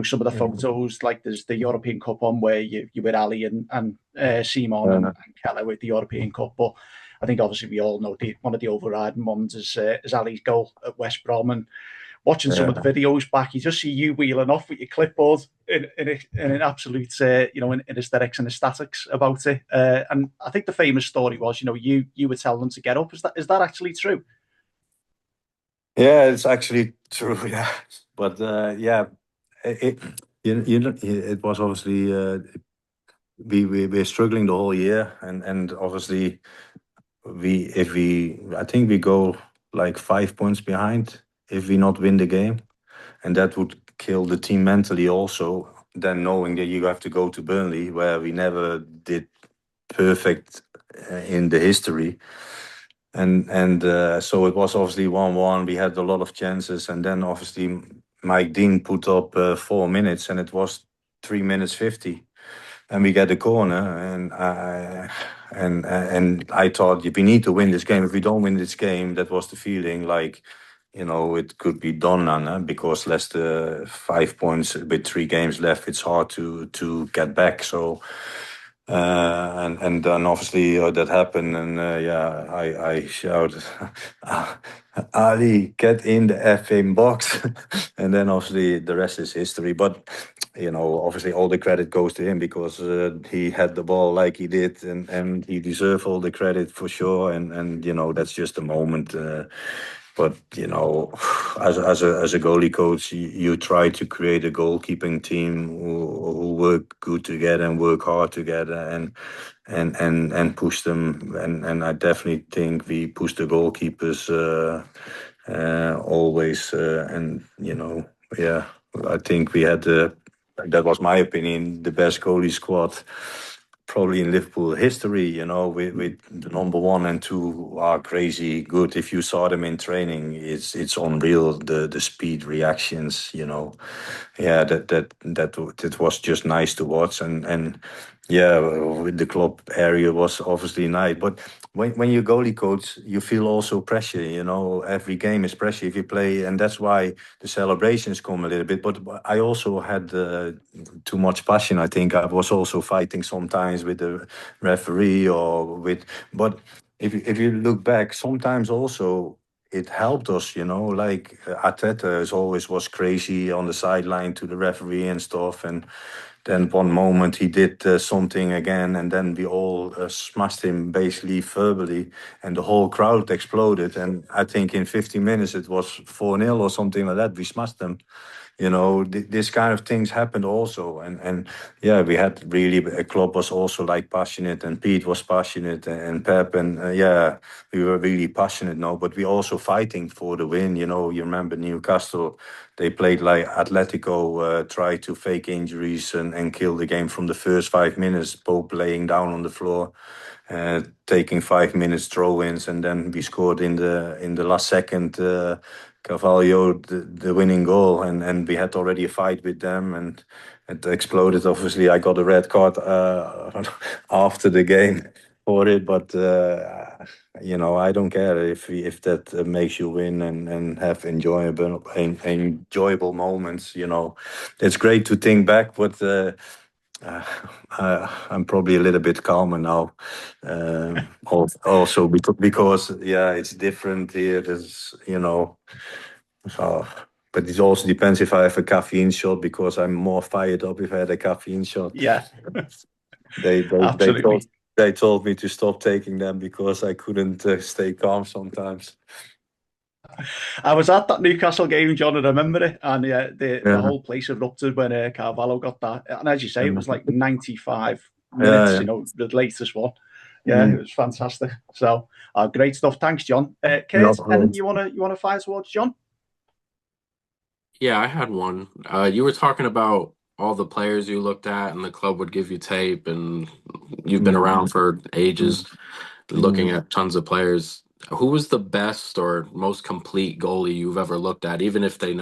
S1: some of the photos, like there's the European Cup one where you with Ali and Simon and Keller with the European Cup. But I think obviously we all know one of the overriding ones is Ali's goal at West Brom. And watching some of the videos back, you just see you wheeling off with your clipboard in an absolute, in aesthetics and statics about it. And I think the famous story was, you were telling them to get up. Is that actually true?
S2: Yeah, it's actually true. Yeah, but it was obviously we were struggling the whole year, and obviously I think we go like 5 points behind if we not win the game, and that would kill the team mentally also. Then knowing that you have to go to Burnley, where we never did perfect in the history. And so it was obviously 1-1. We had a lot of chances, and then obviously Mike Dean put up 4 minutes, and it was 3 minutes 50, and we get a corner, and I thought if we need to win this game. If we don't win this game, that was the feeling like, it could be done now, because less than 5 points with 3 games left, it's hard to get back. So. And then obviously that happened, and I shouted, Ali, get in the effing box. And then obviously the rest is history. But obviously all the credit goes to him, because he had the ball like he did, and he deserved all the credit for sure. And that's just a moment. But as a goalie coach, you try to create a goalkeeping team who work good together and work hard together and push them. And I definitely think we push the goalkeepers always. I think we had that was my opinion, the best goalie squad probably in Liverpool history, with the number 1 and 2 are crazy good. If you saw them in training, it's unreal, the speed reactions, that was just nice to watch. And with the club area was obviously nice. But when you goalie coach, you feel also pressure, every game is pressure if you play, and that's why the celebrations come a little bit. But I also had too much passion. I think I was also fighting sometimes with the referee but if you look back, sometimes also it helped us, like Arteta always was crazy on the sideline to the referee and stuff, and then one moment he did something again, and then we all smashed him basically verbally, and the whole crowd exploded. And I think in 15 minutes it was 4-0 or something like that. We smashed them. This kind of things happened also, and we had really, a club was also like passionate, and Pete was passionate, and Pep, and we were really passionate now, but we also fighting for the win. You remember Newcastle, they played like Atletico, tried to fake injuries and kill the game from the first 5 minutes, Pope laying down on the floor, taking 5 minutes throw-ins, and then we scored in the last second. Carvalho, the winning goal, and we had already a fight with them, and it exploded. Obviously, I got a red card after the game for it, but I don't care if that makes you win and have enjoyable moments. It's great to think back, but I'm probably a little bit calmer now. Also because it's different here. There's so, but it also depends if I have a caffeine shot, because I'm more fired up if I had a caffeine shot.
S1: Yeah,
S2: They
S1: absolutely.
S2: they told me to stop taking them because I couldn't stay calm sometimes.
S1: I was at that Newcastle game, John, and I remember it. And yeah, the
S2: Yeah,
S1: whole place erupted when Carvalho got that. And as you say, it was like 95
S2: yeah,
S1: minutes,
S2: yeah.
S1: you know, the latest one. Yeah, it
S2: Mm.
S1: was fantastic. So great stuff. Thanks, John.
S2: No
S1: Kurt,
S2: problem.
S1: anything you wanna fire towards John?
S4: Yeah, I had one. You were talking about all the players you looked at, and the club would give you tape, and you've been around for ages, looking at tons of players. Who was the best or most complete goalie you've ever looked at, even if you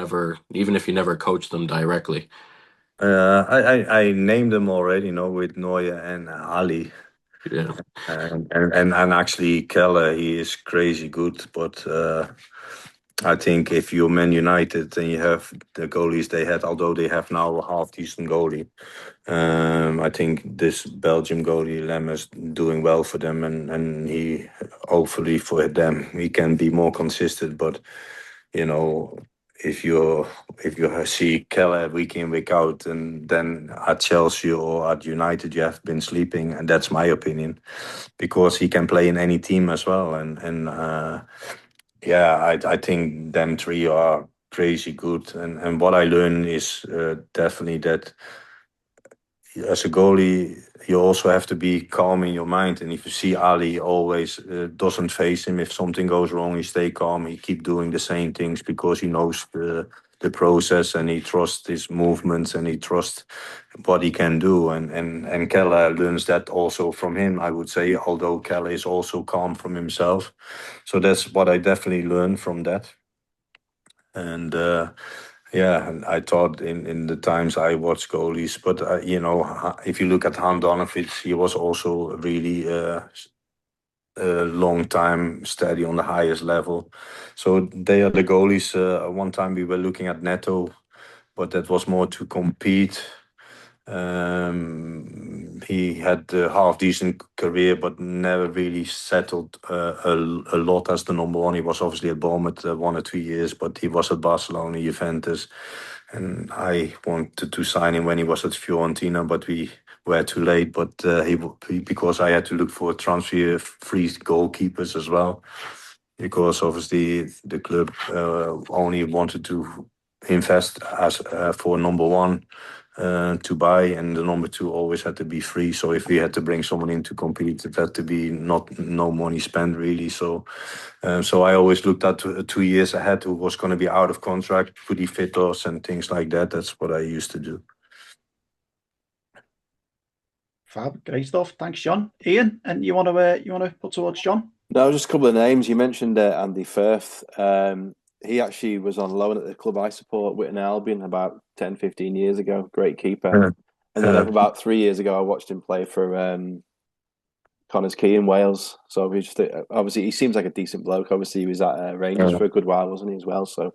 S4: never coached them directly?
S2: I named them already, you know, with Neuer and Ali.
S4: Yeah.
S2: And actually Keller, he is crazy good, but I think if you're Man United and you have the goalies they had, although they have now a half decent goalie, I think this Belgium goalie Lem is doing well for them, and he hopefully for them he can be more consistent. But you know, if you see Keller week in week out, and then at Chelsea or at United you have been sleeping, and that's my opinion, because he can play in any team as well, and yeah, I think them three are crazy good, and what I learned is definitely that as a goalie, you also have to be calm in your mind. And if you see Ali always doesn't face him, if something goes wrong, he stay calm. He keep doing the same things because he knows the process, and he trusts his movements, and he trusts what he can do. And Keller learns that also from him, I would say, although Keller is also calm from himself. So that's what I definitely learned from that. And yeah, and I thought in the times I watched goalies, but you know, if you look at Han Donovic, he was also really a long time steady on the highest level. So they are the goalies. One time we were looking at Neto, but that was more to compete. He had a half decent career, but never really settled a lot as the number one. He was obviously at Bournemouth 1 or 2 years, but he was at Barcelona, Juventus, and I wanted to sign him when he was at Fiorentina, but we were too late. But because I had to look for transfer-free goalkeepers as well, because obviously the club only wanted to invest as for number one to buy, and the number two always had to be free. So if we had to bring someone in to compete, it had to be no money spent really. So so I always looked at 2 years ahead who was going to be out of contract, could he fit us and things like that. That's what I used to do.
S1: Fab, great stuff. Thanks, John. Ian, and you wanna put towards John?
S5: No, just a couple of names. You mentioned Andy Firth. He actually was on loan at the club I support, Witton Albion, about 10, 15 years ago. Great keeper. And then about 3 years ago, I watched him play for Connors Quay in Wales. So we just obviously he seems like a decent bloke. Obviously, he was at Rangers for a good while, wasn't he, as well? So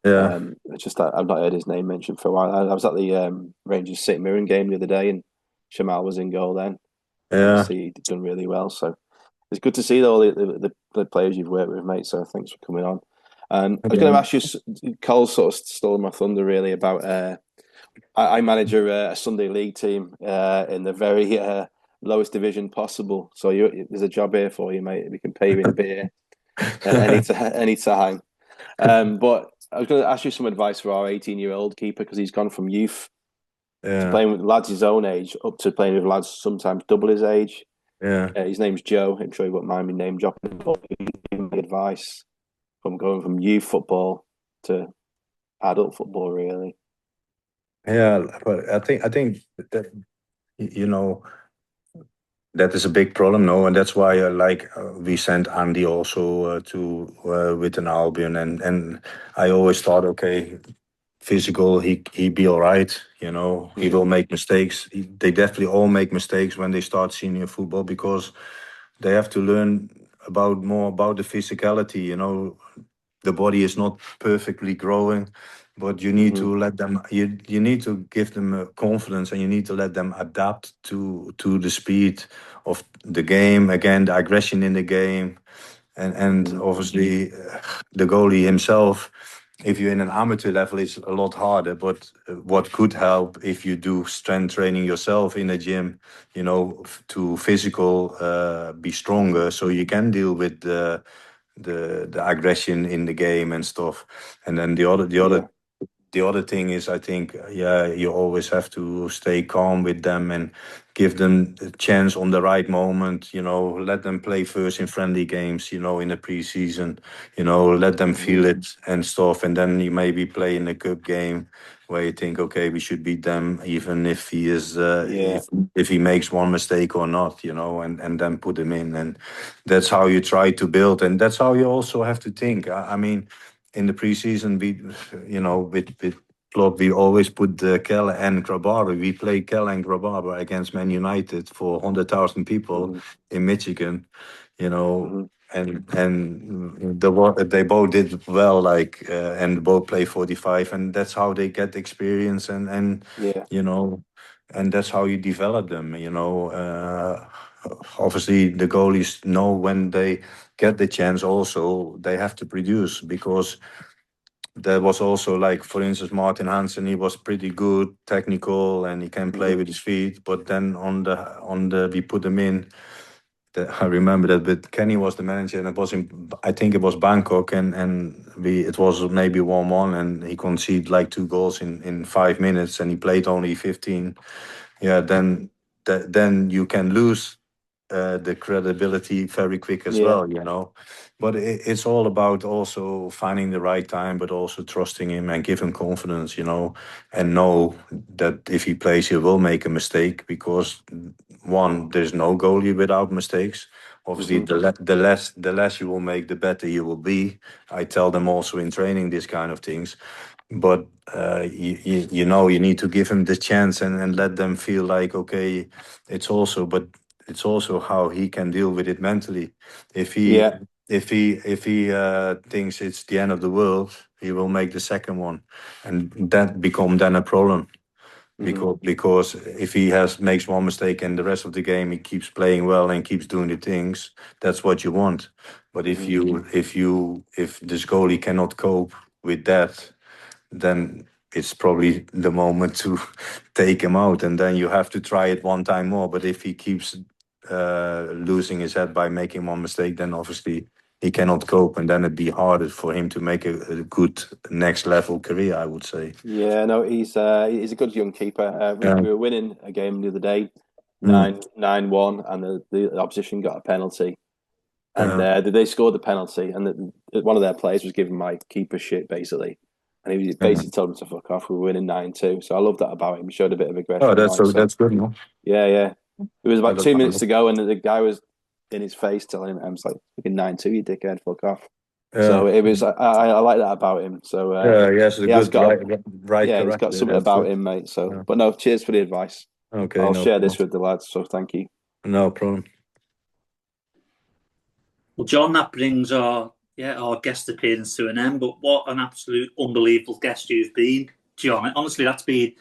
S2: Yeah,
S5: it's just that I've not heard his name mentioned for a while. I was at the Rangers St Mirren game the other day, and Shamal was in goal then.
S2: yeah,
S5: Obviously, he'd done really well. So it's good to see all the players you've worked with, mate. So thanks for coming on. I was going to ask you, Cole sort of stole my thunder really about. I manage a Sunday league team in the very lowest division possible. So there's a job here for you, mate. We can pay you in beer any time. But I was going to ask you some advice for our 18-year-old keeper, because he's gone from youth to playing with lads his own age up to playing with lads sometimes double his age.
S2: yeah.
S5: His name's Joe. I'm sure he won't mind me name dropping. But give me advice from going from youth football to adult football, really.
S2: Yeah, but I think that you know that is a big problem, no, and that's why we sent Andy also to Witton Albion, and I always thought, okay, physical, he be all right, you know, he will make mistakes. They definitely all make mistakes when they start senior football, because they have to learn more about the physicality, you know. The body is not perfectly growing, but you need to let them. You need to give them confidence, and you need to let them adapt to the speed of the game. Again, the aggression in the game, and obviously the goalie himself. if you're in an amateur level, it's a lot harder. But what could help if you do strength training yourself in a gym, to physical, be stronger, so you can deal with the aggression in the game and stuff. And then the other thing is, I think, you always have to stay calm with them and give them a chance on the right moment. Let them play first in friendly games. In the preseason. Let them feel it and stuff, and then you maybe play in a cup game where you think, okay, we should beat them, even if he is, if he makes one mistake or not. And then put him in, and that's how you try to build, and that's how you also have to think. I mean, in the preseason, with Klopp, we always put Kel and Grabara. We play Kel and Grabara against Man United for 100,000 people in Michigan, and they both did well, and both play 45, and that's how they get experience, and and that's how you develop them. Obviously, the goalies know when they get the chance. Also, they have to produce, because there was also, like, for instance, Martin Hansen. He was pretty good, technical, and he can play with his feet. But then on the we put him in. I remember that, but Kenny was the manager, and I think it was Bangkok, and it was maybe 1-1, and he conceded like 2 goals in 5 minutes, and he played only 15. Yeah, then you can lose the credibility very quick as well. But it's all about also finding the right time, but also trusting him and give him confidence, and know that if he plays, he will make a mistake, because one, there's no goalie without mistakes. Obviously, the less you will make, the better you will be. I tell them also in training these kind of things. But you need to give him the chance, and let them feel like, okay, it's also how he can deal with it mentally. If he thinks it's the end of the world, he will make the second one, and that become then a problem. Because if he makes one mistake and the rest of the game he keeps playing well and keeps doing the things, that's what you want. But if this goalie cannot cope with that, then it's probably the moment to take him out, and then you have to try it one time more. But if he keeps losing his head by making one mistake, then obviously he cannot cope, and then it'd be harder for him to make a good next level career, I would say.
S5: Yeah, no, he's a good young keeper. We were winning a game the other day, 9-1, and the opposition got a penalty, and they scored the penalty, and one of their players was giving my keeper shit, basically, and he basically told him to fuck off. We were winning 9-2, so I love that about him. He showed a bit of aggression.
S2: Oh, that's good, no?
S5: Yeah. It was about 2 minutes to go, and the guy was in his face telling him, "I was like, fucking 9-2, you dickhead, fuck off." So it was. I like that about him. So
S2: he's
S5: got something about him, mate. So, but no, cheers for the advice.
S2: Okay,
S5: I'll share this with the lads. So thank you.
S2: No problem.
S3: Well, John, that brings our guest appearance to an end. But what an absolute unbelievable guest you've been, John. Honestly, that's been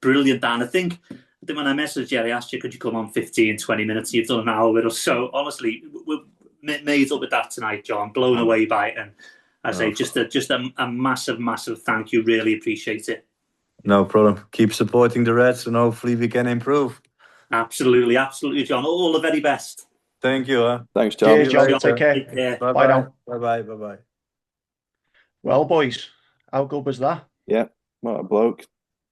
S3: brilliant, Dan. I think when I messaged you, I asked you, could you come on 15, 20 minutes? You've done an hour with us. So honestly, we're made up with that tonight, John. Blown away by it. And I say just a massive, massive thank you. Really appreciate it.
S2: No problem. Keep supporting the Reds, and hopefully we can improve.
S3: Absolutely, John. All the very best.
S2: Thank you.
S5: Thanks, John.
S1: Cheers, John. Take care. Bye now.
S2: Bye.
S1: Well, boys, how good was that?
S5: Yeah, what a bloke.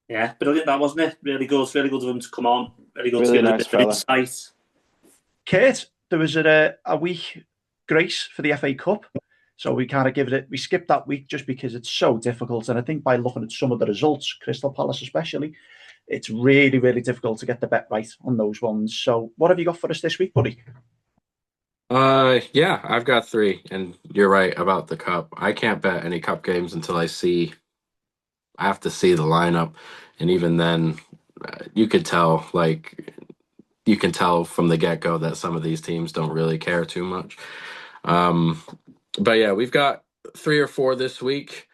S3: Yeah, brilliant, that, wasn't it? Really good of him to come on. Really good
S5: really
S3: to give
S5: nice
S3: a bit of insight.
S1: Kurt, there was a week grace for the FA Cup, so we kind of we skipped that week just because it's so difficult. And I think by looking at some of the results, Crystal Palace especially, it's really, really difficult to get the bet right on those ones. So what have you got for us this week, buddy?
S4: Yeah, I've got 3, and you're right about the cup. I can't bet any cup games until I have to see the lineup, and even then, you can tell from the get-go that some of these teams don't really care too much. But yeah, we've got 3 or 4 this week.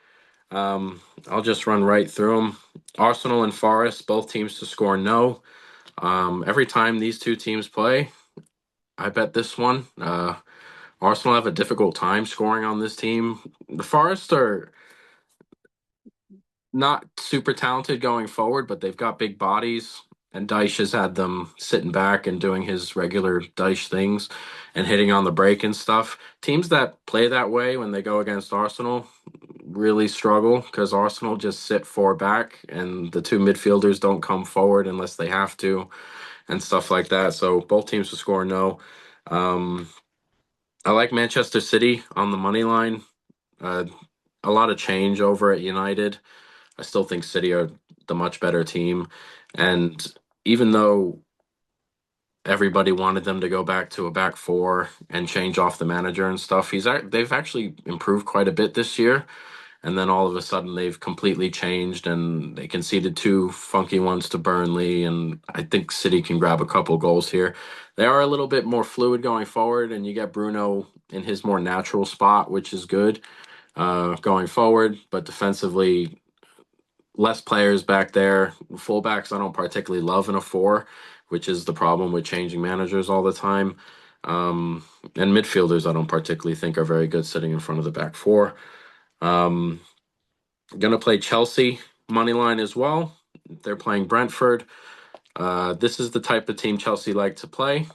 S4: I'll just run right through them. Arsenal and Forest, both teams to score no. Every time these two teams play, I bet this one. Arsenal have a difficult time scoring on this team. The Forest not super talented going forward, but they've got big bodies. And Dyche has had them sitting back and doing his regular Dyche things and hitting on the break and stuff. Teams that play that way when they go against Arsenal really struggle because Arsenal just sit four back and the two midfielders don't come forward unless they have to and stuff like that. So both teams will score no. Um, I like Manchester City on the money line. Uh, a lot of change over at United. I still think City are the much better team. And even though everybody wanted them to go back to a back four and change off the manager and stuff, they've actually improved quite a bit this year. And then all of a sudden they've completely changed and they conceded two funky ones to Burnley. And I think City can grab a couple goals here. They are a little bit more fluid going forward, and you get Bruno in his more natural spot, which is good going forward. But defensively, less players back there. Fullbacks I don't particularly love in a four, which is the problem with changing managers all the time. And midfielders I don't particularly think are very good sitting in front of the back four. Gonna play Chelsea money line as well. They're playing Brentford. This is the type of team Chelsea like to play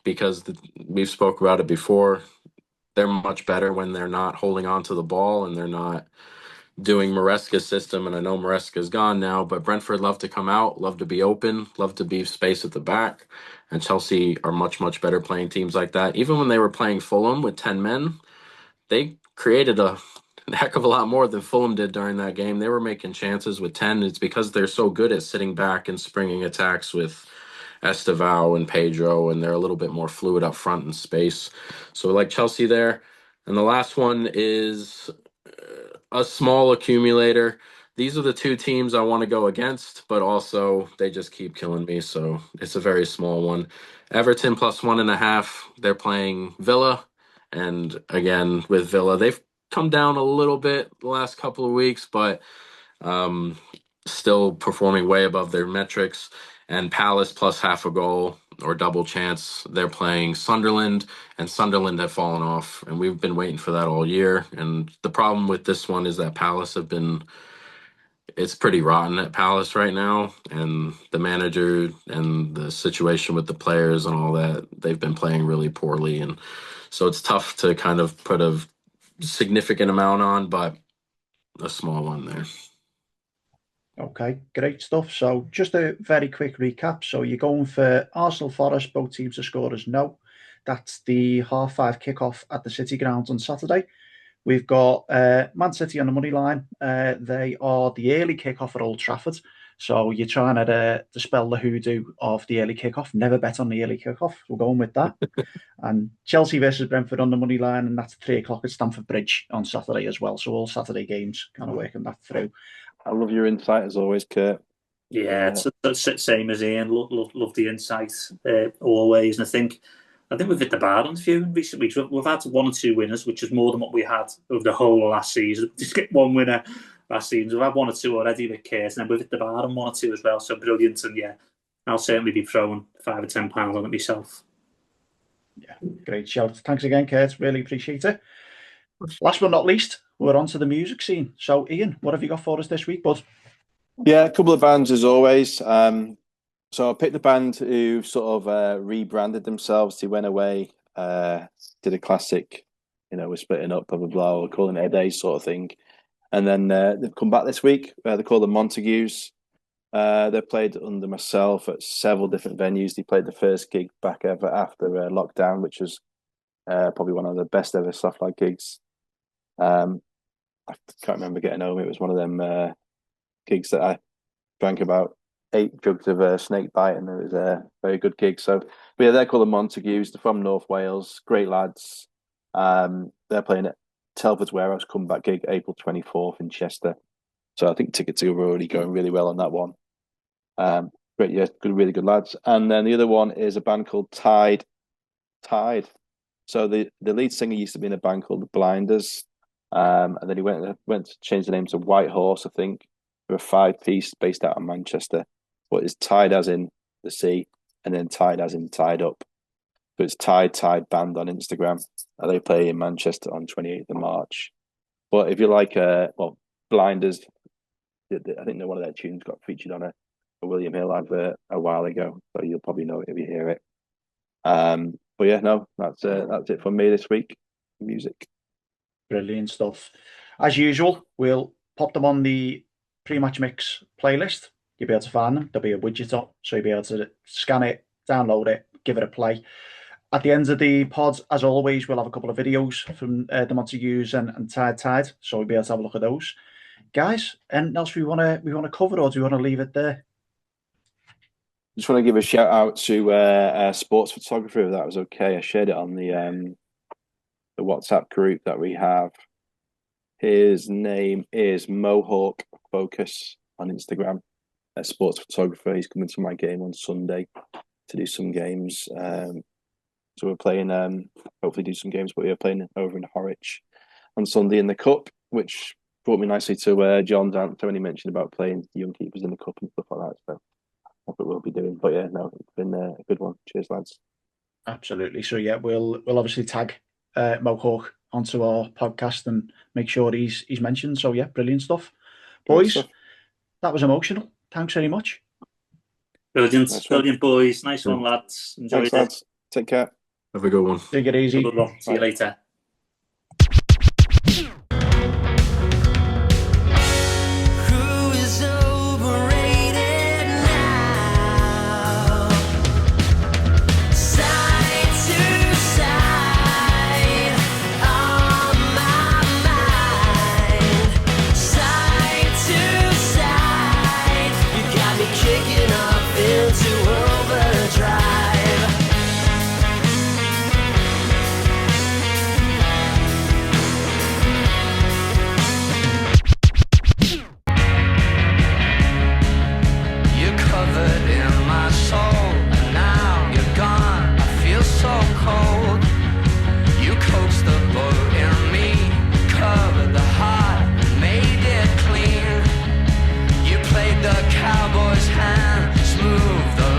S4: because we've spoke about it before. They're much better when they're not holding on to the ball and they're not doing Maresca's system. And I know Maresca's gone now, but Brentford love to come out, love to be open, love to be space at the back. And Chelsea are much, much better playing teams like that. Even when they were playing Fulham with 10 men, they created a heck of a lot more than Fulham did during that game. They were making chances with 10. It's because they're so good at sitting back and springing attacks with Estevao and Pedro, and they're a little bit more fluid up front in space. So like Chelsea there. And the last one is a small accumulator. These are the two teams I want to go against, but also they just keep killing me. So it's a very small one. Everton plus 1.5. They're playing Villa. And again, with Villa, they've come down a little bit the last couple of weeks, but still performing way above their metrics. And Palace plus half a goal or double chance. They're playing Sunderland, and Sunderland have fallen off, and we've been waiting for that all year. And the problem with this one is that Palace it's pretty rotten at Palace right now, and the manager and the situation with the players and all that, they've been playing really poorly. And so it's tough to kind of put a significant amount on, but a small one there.
S1: Okay, great stuff. So just a very quick recap. So you're going for Arsenal Forest, both teams to score as no. That's the 5:30 kickoff at the City Ground on Saturday. We've got Man City on the money line. They are the early kickoff at Old Trafford. So you're trying to dispel the hoodoo of the early kickoff. Never bet on the early kickoff. We're going with that. And Chelsea versus Brentford on the money line, and that's 3:00 at Stamford Bridge on Saturday as well. So all Saturday games, kind of working that through.
S5: I love your insight as always, Kurt.
S3: Yeah, it's the same as Ian. Love the insight always. And I think we've hit the bar on a few in recent weeks. We've had 1 or 2 winners, which is more than what we had over the whole of last season. Just get one winner last season. We've had 1 or 2 already with Kurt, and then we've hit the bar on 1 or 2 as well. So brilliant. And yeah, I'll certainly be throwing £5 or £10 on it myself.
S1: Yeah, great shout. Thanks again, Kurt. Really appreciate it. Last but not least, we're on to the music scene. So, Ian, what have you got for us this week, bud?
S5: Yeah, a couple of bands as always. So I picked a band who sort of rebranded themselves. They went away, did a classic, we're splitting up, blah, blah, blah, or calling it a day sort of thing. And then they've come back this week. They're called the Montagues. They played under myself at several different venues. They played the first gig back ever after lockdown, which was probably one of the best ever Softlight gigs. I can't remember getting home. It was one of them gigs that I drank about 8 jugs of snake bite, and it was a very good gig. So, but yeah, they're called the Montagues. They're from North Wales. Great lads. They're playing at Telford's Warehouse comeback gig April 24th in Chester. So I think tickets are already going really well on that one. But yeah, really good lads. And then the other one is a band called Tide. So the lead singer used to be in a band called the Blinders, and then he went to change the name to White Horse, I think. They're a 5-piece based out of Manchester. But it's Tide as in the sea, and then Tide as in tied up. But it's Tide Band on Instagram. And they play in Manchester on 28th of March. But if you like, Blinders, I think one of their tunes got featured on a William Hill advert a while ago, so you'll probably know it if you hear it. But yeah, no, that's it for me this week. Music.
S1: Brilliant stuff. As usual, we'll pop them on the pre-match mix playlist. You'll be able to find them. There'll be a widget up, so you'll be able to scan it, download it, give it a play. At the end of the pod, as always, we'll have a couple of videos from the Montagues and Tide, so we'll be able to have a look at those. Guys, anything else we want to cover, or do we want to leave it there?
S5: Just want to give a shout out to a sports photographer, if that was okay. I shared it on the WhatsApp group that we have. His name is Mohawk Focus on Instagram. A sports photographer. He's coming to my game on Sunday to do some games. So we're playing, hopefully do some games, but we're playing over in Horwich on Sunday in the Cup, which brought me nicely to John's answer when he mentioned about playing young keepers in the Cup and stuff like that. So that's what we'll be doing. But yeah, no, it's been a good one. Cheers, lads.
S1: Absolutely. So yeah, we'll obviously tag Mohawk onto our podcast and make sure he's mentioned. So yeah, brilliant stuff. Boys, that was emotional. Thanks very much.
S3: Brilliant, brilliant, boys. Nice one, lads. Enjoy it.
S5: Lads. Take care.
S4: Have a good one.
S1: Take it easy.
S3: Good one. See you later.
S6: Cowboy's hand, smooth the